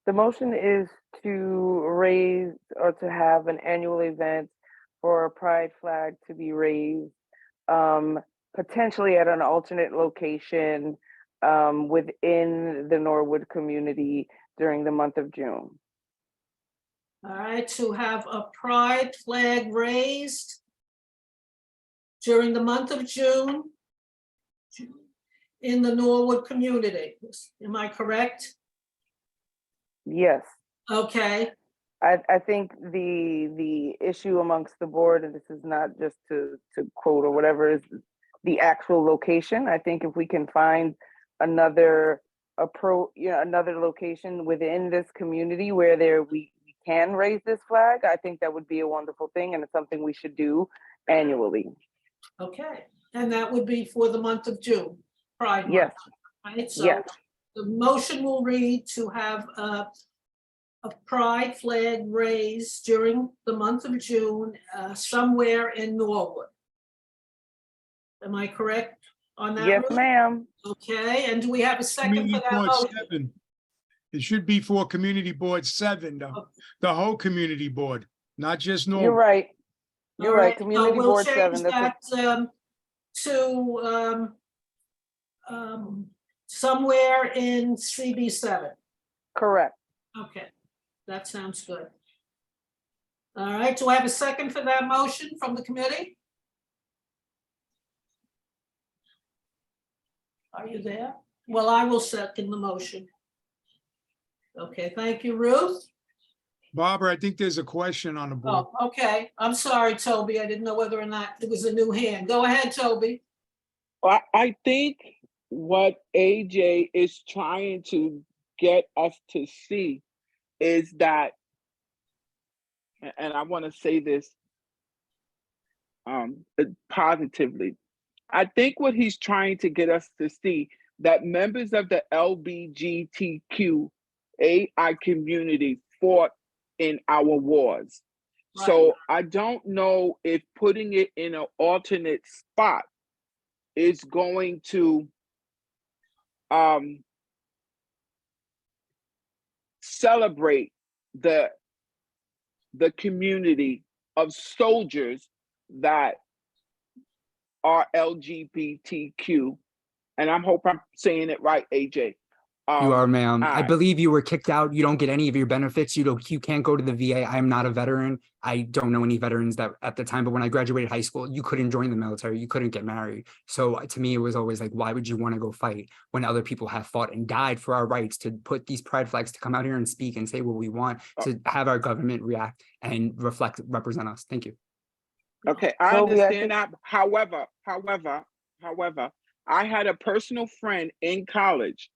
The motion is to raise or to have an annual event for a pride flag to be raised, potentially at an alternate location within the Norwood community during the month of June. All right, to have a pride flag raised during the month of June in the Norwood community. Am I correct? Yes. Okay, I think the issue amongst the board, and this is not just to quote or whatever, is the actual location. I think if we can find another another location within this community where we can raise this flag, I think that would be a wonderful thing, and it's something we should do annually. okay. And that would be for the month of June, Pride Month. Yes. Right, so Yes. the motion will read to have a pride flag raised during the month of June, somewhere in Norwood. Am I correct on that? Yes, Ruth? ma'am. Okay, and do we have a second for Community that Board motion? 7. It should be for Community Board 7, the whole Community Board, not just You're Norwood. right. You're All right. right, so Community we'll Board change 7. That's that to somewhere in CB7. correct. Okay, that sounds good. All right, do I have a second for that motion from the committee? Are you there? Well, I will second the motion. Okay, thank you, Ruth. Barbara, I think there's a question on the board. Oh, okay. I'm sorry, Toby. I didn't know whether or not it was a new hand. Go ahead, Toby. I think what AJ is trying to get us to see is that, and I want to say this positively. I think what he's trying to get us to see that members of the LGBTQAI community fought in our wars. Right. So I don't know if putting it in an alternate spot is going to celebrate the community of soldiers that are LGBTQ, and I hope I'm saying it right, AJ. You are, ma'am. I alright. believe you were kicked out. You don't get any of your benefits. You can't go to the VA. I am not a veteran. I don't know any veterans that at the time, but when I graduated high school, you couldn't join the military. You couldn't get married. So to me, it was always like, why would you want to go fight when other people have fought and died for our rights to put these pride flags, to come out here and speak and say what we want, to have our government react and represent us. Thank you. Okay, I Toby, I understand that. However, I had a personal friend in college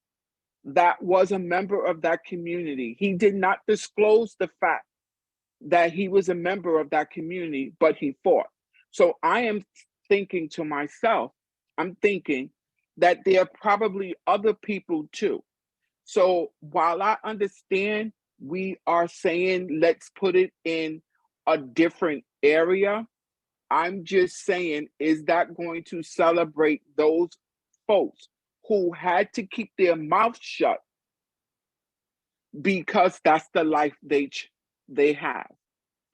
that was a member of that community. He did not disclose the fact that he was a member of that community, but he fought. So I am thinking to myself, I'm thinking that there are probably other people too. So while I understand we are saying, let's put it in a different area, I'm just saying, is that going to celebrate those folks who had to keep their mouth shut because that's the life they have?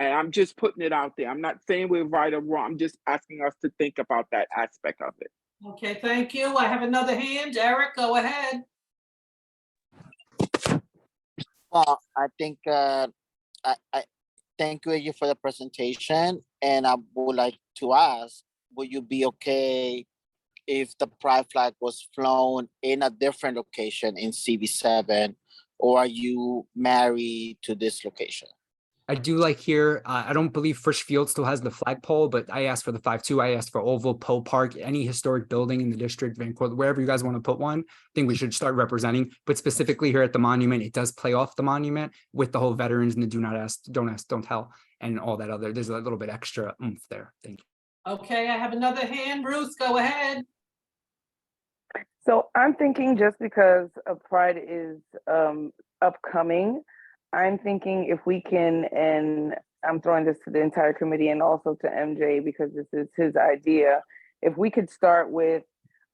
And I'm just putting it out there. I'm not saying we're right or wrong. I'm just asking us to think about that aspect of it. Okay, thank you. I have another hand. Eric, go ahead. Well, I think I thank you for the presentation, and I would like to ask, would you be okay if the pride flag was flown in a different location in CB7, or are you married to this location? I do like here, I don't believe Frisch Field still has the flagpole, but I asked for the 5-2. I asked for Oval, Poe Park, any historic building in the district, Vancouver, wherever you guys want to put one. I think we should start representing, but specifically here at the monument, it does play off the monument with the whole veterans and the do not ask, don't tell, and all that other, there's a little bit extra oomph there. Thank you. Okay, I have another hand. Ruth, go ahead. So I'm thinking just because Pride is upcoming, I'm thinking if we can, and I'm throwing this to the entire committee and also to MJ because this is his idea, if we could start with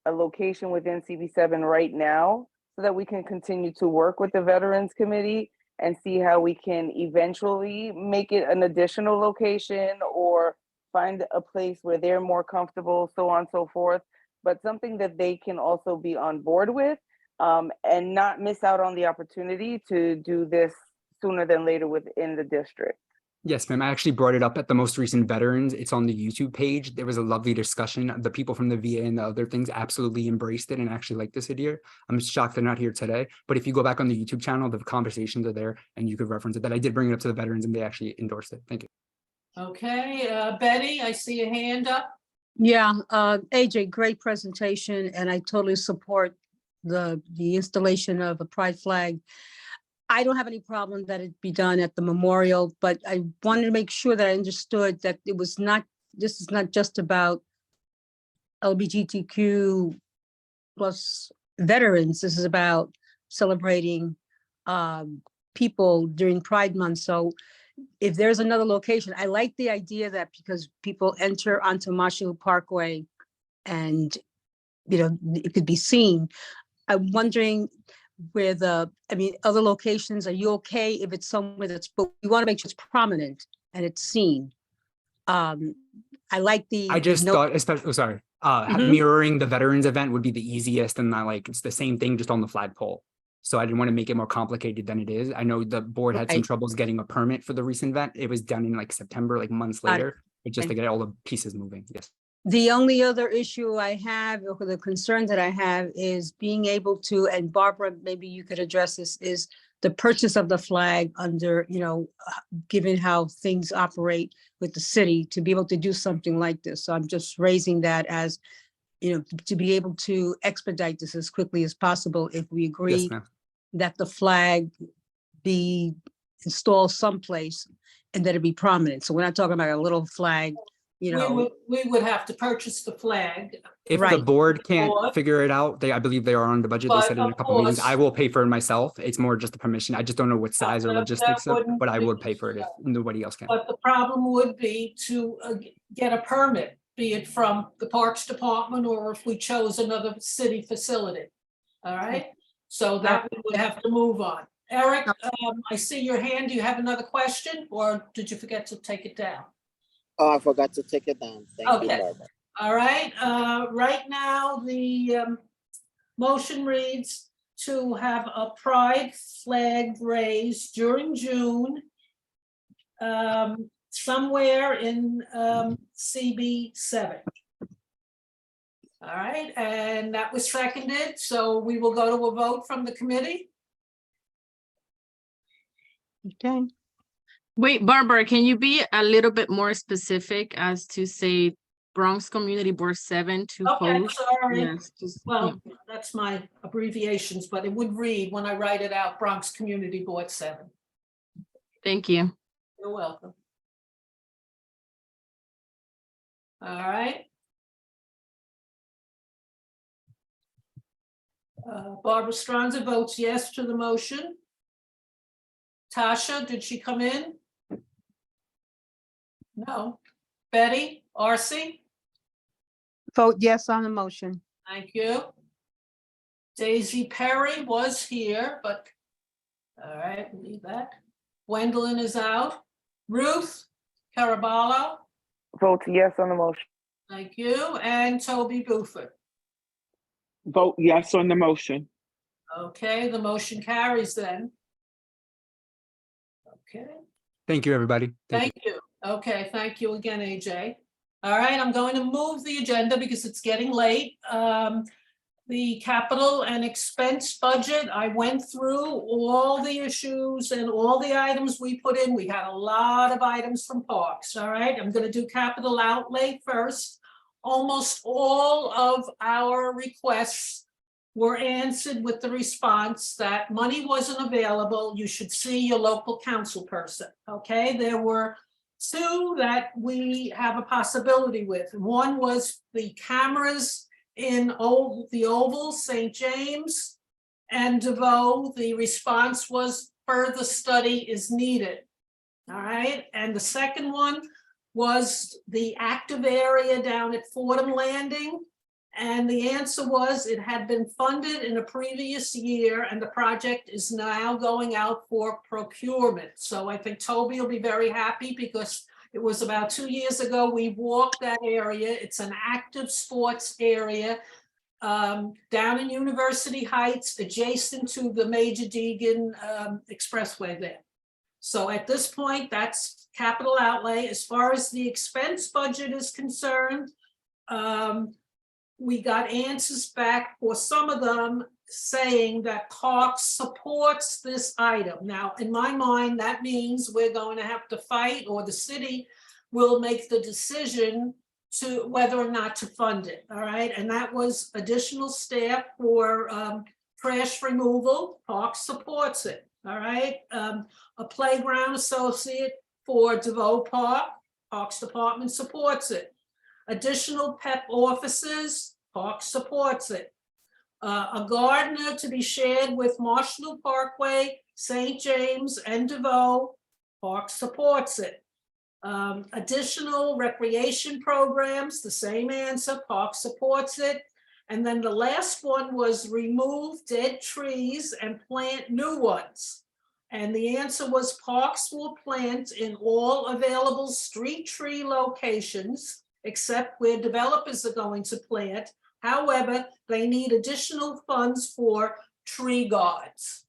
a location within CB7 right now so that we can continue to work with the Veterans Committee and see how we can eventually make it an additional location or find a place where they're more comfortable, so on and so forth, but something that they can also be on board with, and not miss out on the opportunity to do this sooner than later within the district. Yes, ma'am. I actually brought it up at the most recent veterans. It's on the YouTube page. There was a lovely discussion. The people from the VA and the other things absolutely embraced it and actually liked this idea. I'm shocked they're not here today. But if you go back on the YouTube channel, the conversations are there and you could reference it. That I did bring it up to the veterans and they actually endorsed it. Thank you. Okay, Betty, I see a hand up. Yeah, AJ, great presentation, and I totally support the installation of a pride flag. I don't have any problem that it be done at the memorial, but I wanted to make sure that I understood that it was not, this is not just about LGBTQ plus veterans. This is about celebrating people during Pride Month. So if there's another location, I like the idea that because people enter onto Marshall Parkway and, you know, it could be seen. I'm wondering where other locations, are you okay if it's somewhere that's, but we want to make sure it's prominent and it's seen. I like I just thought, especially, sorry, mirroring the veterans event would be the easiest and not like, it's the same thing just on the flagpole. So I didn't want to make it more complicated than it is. I know the board had some troubles getting a permit for the recent event. It was done in like September, like months later, but just to get all the pieces moving. Yes. The only other issue I have, or the concern that I have, is being able to, and Barbara, maybe you could address this, is the purchase of the flag under, you know, given how things operate with the city, to be able to do something like this. So I'm just raising that as, you know, to be able to expedite this as quickly as possible if we agree that the flag be installed someplace and that it be prominent. So we're not talking about a little flag, you know. We would have to purchase the flag. If the board can't figure it out, I believe they are on the budget. They said in a couple meetings, I will pay for it myself. It's more just the permission. I just don't know what size or logistics, but I would pay for it if nobody else can. But the problem would be to get a permit, be it from the Parks Department or if we chose another city facility. All right, so that we would have to move on. Eric, I see your hand. Do you have another question or did you forget to take it down? Oh, I forgot to take it down. Thank you, Barbara. All right, right now the motion reads to have a pride flag raised during June somewhere in CB7. All right, and that was seconded, so we will go to a vote from the committee. Okay. Wait, Barbara, can you be a little bit more specific as to say Bronx Community Board 7 to host? Sorry. Yes, that's my abbreviations, but it would read when I write it out, Bronx Community Board 7. Thank you. You're welcome. All right. Barbara Stranza votes yes to the motion. Tasha, did she come in? No. Betty, Arcee? Vote yes on the motion. Thank you. Daisy Perry was here, but all right, leave that. Gwendolyn is out. Ruth Caraballo? Vote yes on the motion. Thank you. And Toby Buford? Vote yes on the motion. Okay, the motion carries then. Okay. Thank you, everybody. Thank you. Okay, thank you again, AJ. All right, I'm going to move the agenda because it's getting late. The capital and expense budget, I went through all the issues and all the items we put in. We had a lot of items from parks. All right, I'm going to do capital outlay first. Almost all of our requests were answered with the response that money wasn't available. You should see your local council person. Okay, there were two that we have a possibility with. One was the cameras in the Oval, St. James, and DeVoe. The response was further study is needed. All right, and the second one was the active area down at Fordham Landing. And the answer was it had been funded in a previous year and the project is now going out for procurement. So I think Toby will be very happy because it was about 2 years ago we walked that area. It's an active sports area down in University Heights, adjacent to the Major Deegan Expressway there. So at this point, that's capital outlay. As far as the expense budget is concerned, we got answers back for some of them saying that Parks supports this item. Now, in my mind, that means we're going to have to fight, or the city will make the decision to whether or not to fund it. All right, and that was additional staff for trash removal. Parks supports it. All right, a playground associate for DeVoe Park. Parks Department supports it. Additional PEP offices, Parks supports it. A gardener to be shared with Marshall Parkway, St. James, and DeVoe, Parks supports it. Additional recreation programs, the same answer, Parks supports it. And then the last one was remove dead trees and plant new ones. And the answer was Parks will plant in all available street tree locations, except where developers are going to plant. However, they need additional funds for tree guards.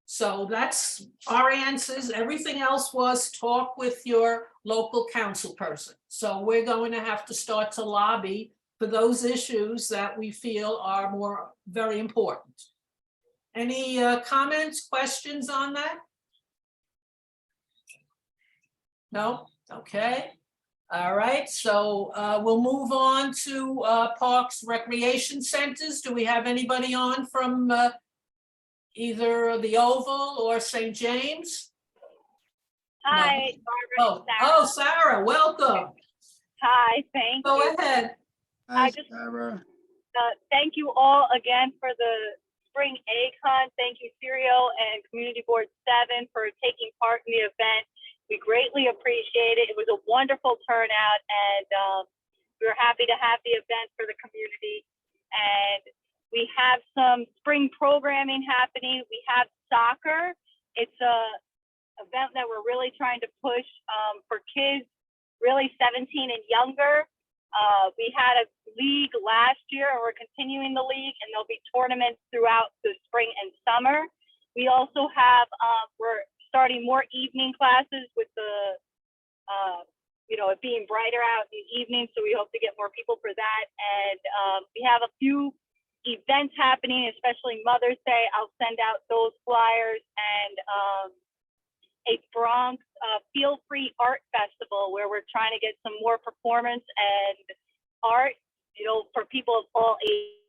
So that's our answers. Everything else was talk with your local council person. So we're going to have to start to lobby for those issues that we feel are very important. Any comments, questions on that? No? Okay. All right, so we'll move on to Parks Recreation Centers. Do we have anybody on from either the Oval or St. James? Hi, No. Barbara. Oh, Sarah, welcome. Hi, thank you. Go ahead. I just thank you all again for the spring egg hunt. Thank you, Serial and Community Board 7 for taking part in the event. We greatly appreciate it. It was a wonderful turnout, and we were happy to have the event for the community. And we have some spring programming happening. We have soccer. It's a event that we're really trying to push for kids, really 17 and younger. We had a league last year, and we're continuing the league, and there'll be tournaments throughout the spring and summer. We also have, we're starting more evening classes with the, it being brighter out in the evening, so we hope to get more people for that. And we have a few events happening, especially Mother's Day. I'll send out those flyers, and a Bronx feel-free art festival where we're trying to get some more performance and art, for people of all ages.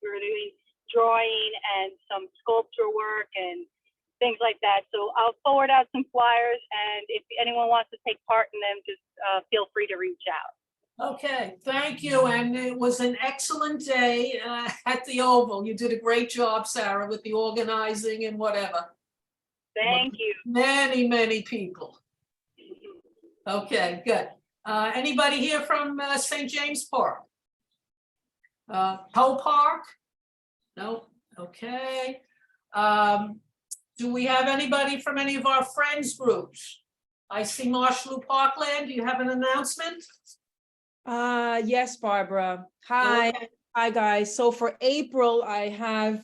We're doing drawing and some sculpture work and things like that. So I'll forward out some flyers, and if anyone wants to take part in them, just feel free to reach out. Okay, thank you. And it was an excellent day at the Oval. You did a great job, Sarah, with the organizing and whatever. Thank you. Many, many people. Okay, good. Anybody here from St. James Park? Poe Park? No, okay. Do we have anybody from any of our friends groups? I see Marshall Parkland. Do you have an announcement? Yes, Barbara. Hi. Okay. Hi, guys. So for April, I have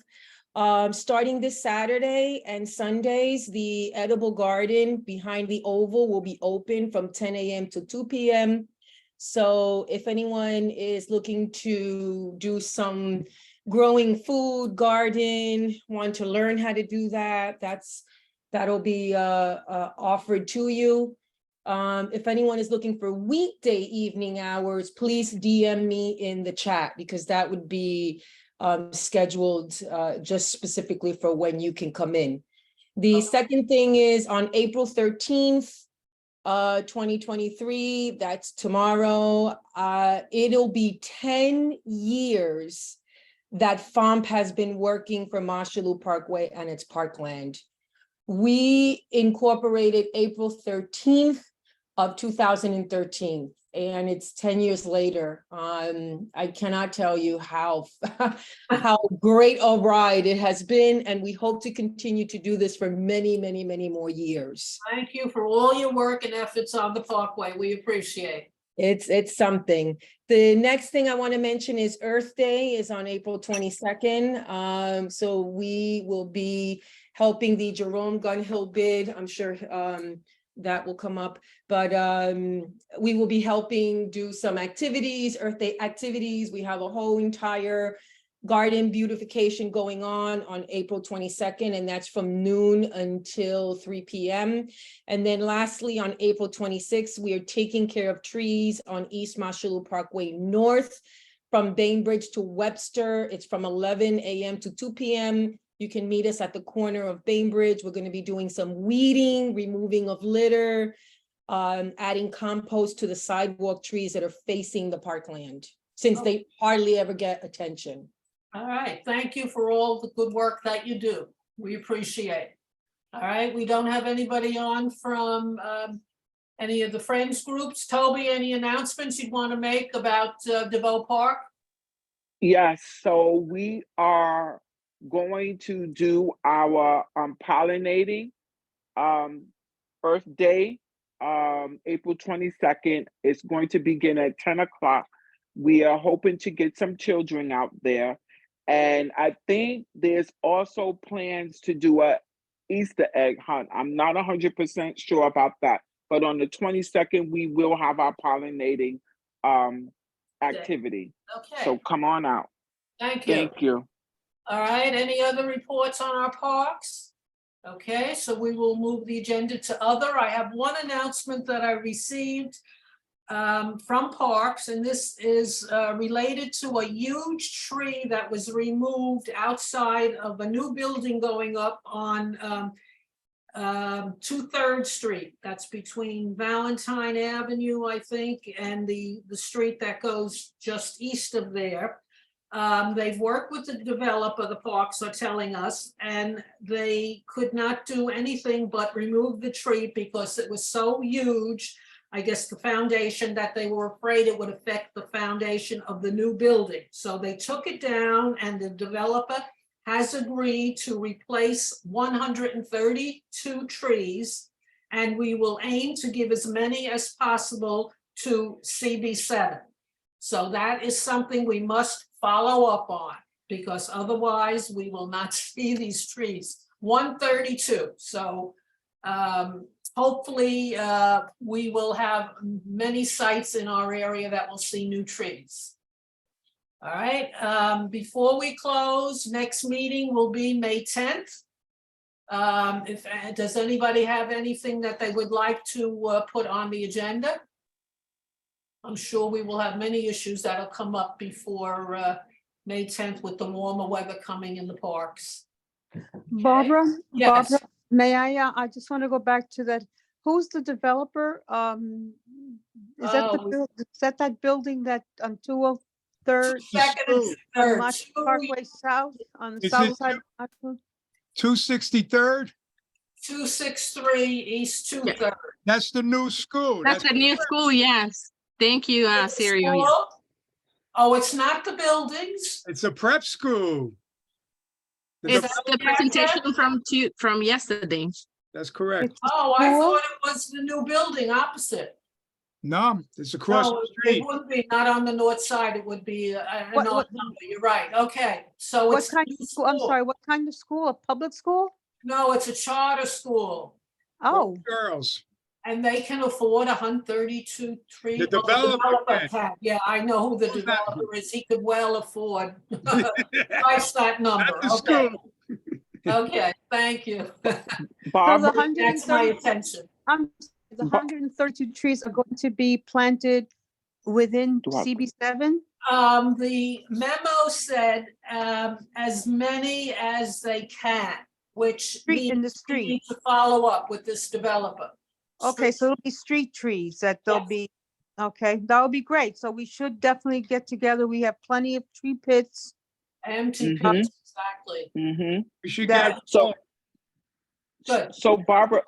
starting this Saturday and Sundays, the edible garden behind the Oval will be open from 10 a.m. to 2 p.m. So if anyone is looking to do some growing food, garden, want to learn how to do that, that'll be offered to you. If anyone is looking for weekday evening hours, please DM me in the chat, because that would be scheduled just specifically for when you can come in. The second thing is on April 13th, 2023, that's tomorrow. It'll be 10 years that FOMP has been working for Marshalloo Parkway and its parkland. We incorporated April 13th of 2013, and it's 10 years later. I cannot tell you how how great a ride it has been, and we hope to continue to do this for many, many, many more years. Thank you for all your work and efforts on the Parkway. We appreciate it. It's something. The next thing I want to mention is Earth Day is on April 22nd. So we will be helping the Jerome Gunhill bid. I'm sure that will come up, but we will be helping do some activities, Earth Day activities. We have a whole entire garden beautification going on April 22nd, and that's from noon until 3 p.m. And then lastly, on April 26th, we are taking care of trees on East Marshalloo Parkway North from Bainbridge to Webster. It's from 11 a.m. to 2 p.m. You can meet us at the corner of Bainbridge. We're going to be doing some weeding, removing of litter, adding compost to the sidewalk trees that are facing the parkland, since they hardly ever get attention. All right, thank you for all the good work that you do. We appreciate it. All right, we don't have anybody on from any of the Friends groups. Toby, any announcements you'd want to make about DeVoe Park? Yes, so we are going to do our pollinating Earth Day, April 22nd. It's going to begin at 10 o'clock. We are hoping to get some children out there. And I think there's also plans to do a Easter egg hunt. I'm not 100% sure about that, but on the 22nd, we will have our pollinating activity. Okay. So come on out. Thank you. Thank you. All right, any other reports on our parks? Okay, so we will move the agenda to other. I have one announcement that I received from Parks, and this is related to a huge tree that was removed outside of a new building going up on 2/3 Street. That's between Valentine Avenue, I think, and the street that goes just east of there. They've worked with the developer, the Parks are telling us, and they could not do anything but remove the tree because it was so huge. I guess the foundation, that they were afraid it would affect the foundation of the new building. So they took it down, and the developer has agreed to replace 132 trees, and we will aim to give as many as possible to CB7. So that is something we must follow up on, because otherwise we will not see these trees. 132. So hopefully we will have many sites in our area that will see new trees. All right, before we close, next meeting will be May 10th. Does anybody have anything that they would like to put on the agenda? I'm sure we will have many issues that'll come up before May 10th with the warmer weather coming in the parks. Barbara, Yes. Barbara, may I just want to go back to that. Who's the developer? Is that that building that on 203rd? Second and third. Parkway South on the Is south it side of Marshall? 263rd? 263 East 2/3. That's the new school. That's the new school, yes. Thank you, Sirio. Yeah. Oh, it's not the buildings. It's a prep school. It's the presentation from yesterday. That's correct. Oh, I thought it was the new building opposite. No, it's across No, the street. it would be not on the north side. It would be an odd number. You're right. Okay, so What it's kind of school? I'm sorry, what kind of school? A public school? No, it's a charter school. Oh. Girls. And they can afford 132 trees. The developer can. Yeah, I know who the developer is. He could well afford twice that number. Okay. Okay, thank you. Barbara, That's my attention. The 132 trees are going to be planted within CB7? The memo said as many as they can, which means in the street. we need to follow up with this developer. Okay, so it'll be street trees that they'll Yes. be, okay, that would be great. So we should definitely get together. We have plenty of tree pits. Empty Mhm. pits, exactly. We should That- get, So, Good. so Barbara,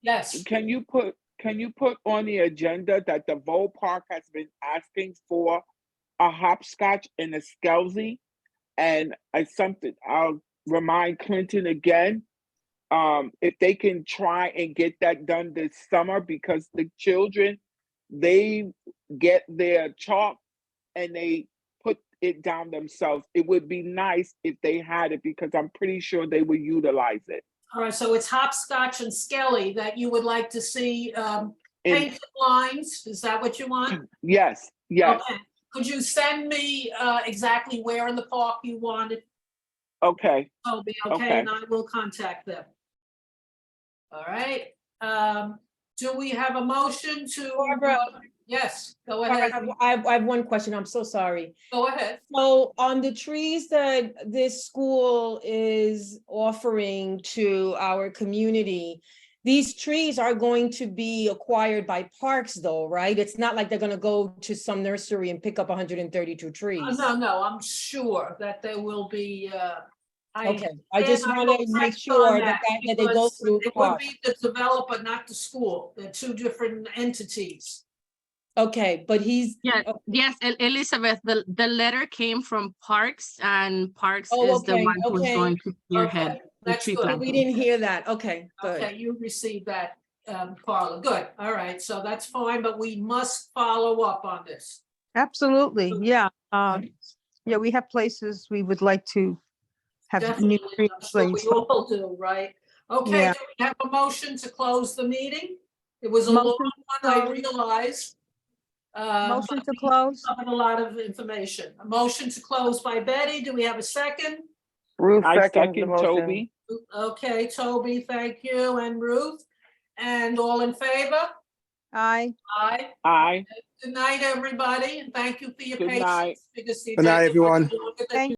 Yes. can you put on the agenda that the Vole Park has been asking for a hopscotch and a Skelzy? And I'll remind Clinton again, if they can try and get that done this summer, because the children, they get their chalk and they put it down themselves. It would be nice if they had it, because I'm pretty sure they would utilize it. All right, so it's hopscotch and skelly that you would like to see painted lines. Is that what you want? Yes, yes. Okay. Could you send me exactly where in the park you want it, Okay, Toby? Okay. Okay, and I will contact them. All right. Do we have a motion to? Barbara. Yes, go Barbara, ahead. I have one question. I'm so sorry. Go ahead. So on the trees that this school is offering to our community, these trees are going to be acquired by parks though, right? It's not like they're gonna go to some nursery and pick up 132 trees. No, I'm sure that there will be. Okay, I just and I want will to make check sure on that they go because through it would parks. be the developer, not the school. They're two different entities. Okay, but he's. Yeah, yes, Elizabeth, the letter came from Parks, and Parks Oh, is the okay, one who's okay. going to spearhead Okay, the that's tree good. We planting. didn't hear that. Okay, good. Okay, you received that, Carla. Good. All right, so that's fine, but we must follow up on this. Absolutely, yeah. Yeah, we have places we would like to have new Definitely, trees I'm sure we placed. all do, right? Okay, Yeah. do we have a motion to close the meeting? It was a long Motion one, I close. realize. Motion But to we close. covered a lot of information. A motion to close by Betty. Do we have a second? Ruth I seconds the second motion. Toby. Okay, Toby, thank you, and Ruth. And all in favor? Aye. Aye. Aye. Good night, everybody, and thank you for your Good patience. night. Because the Good night, agenda was everyone. longer than Thank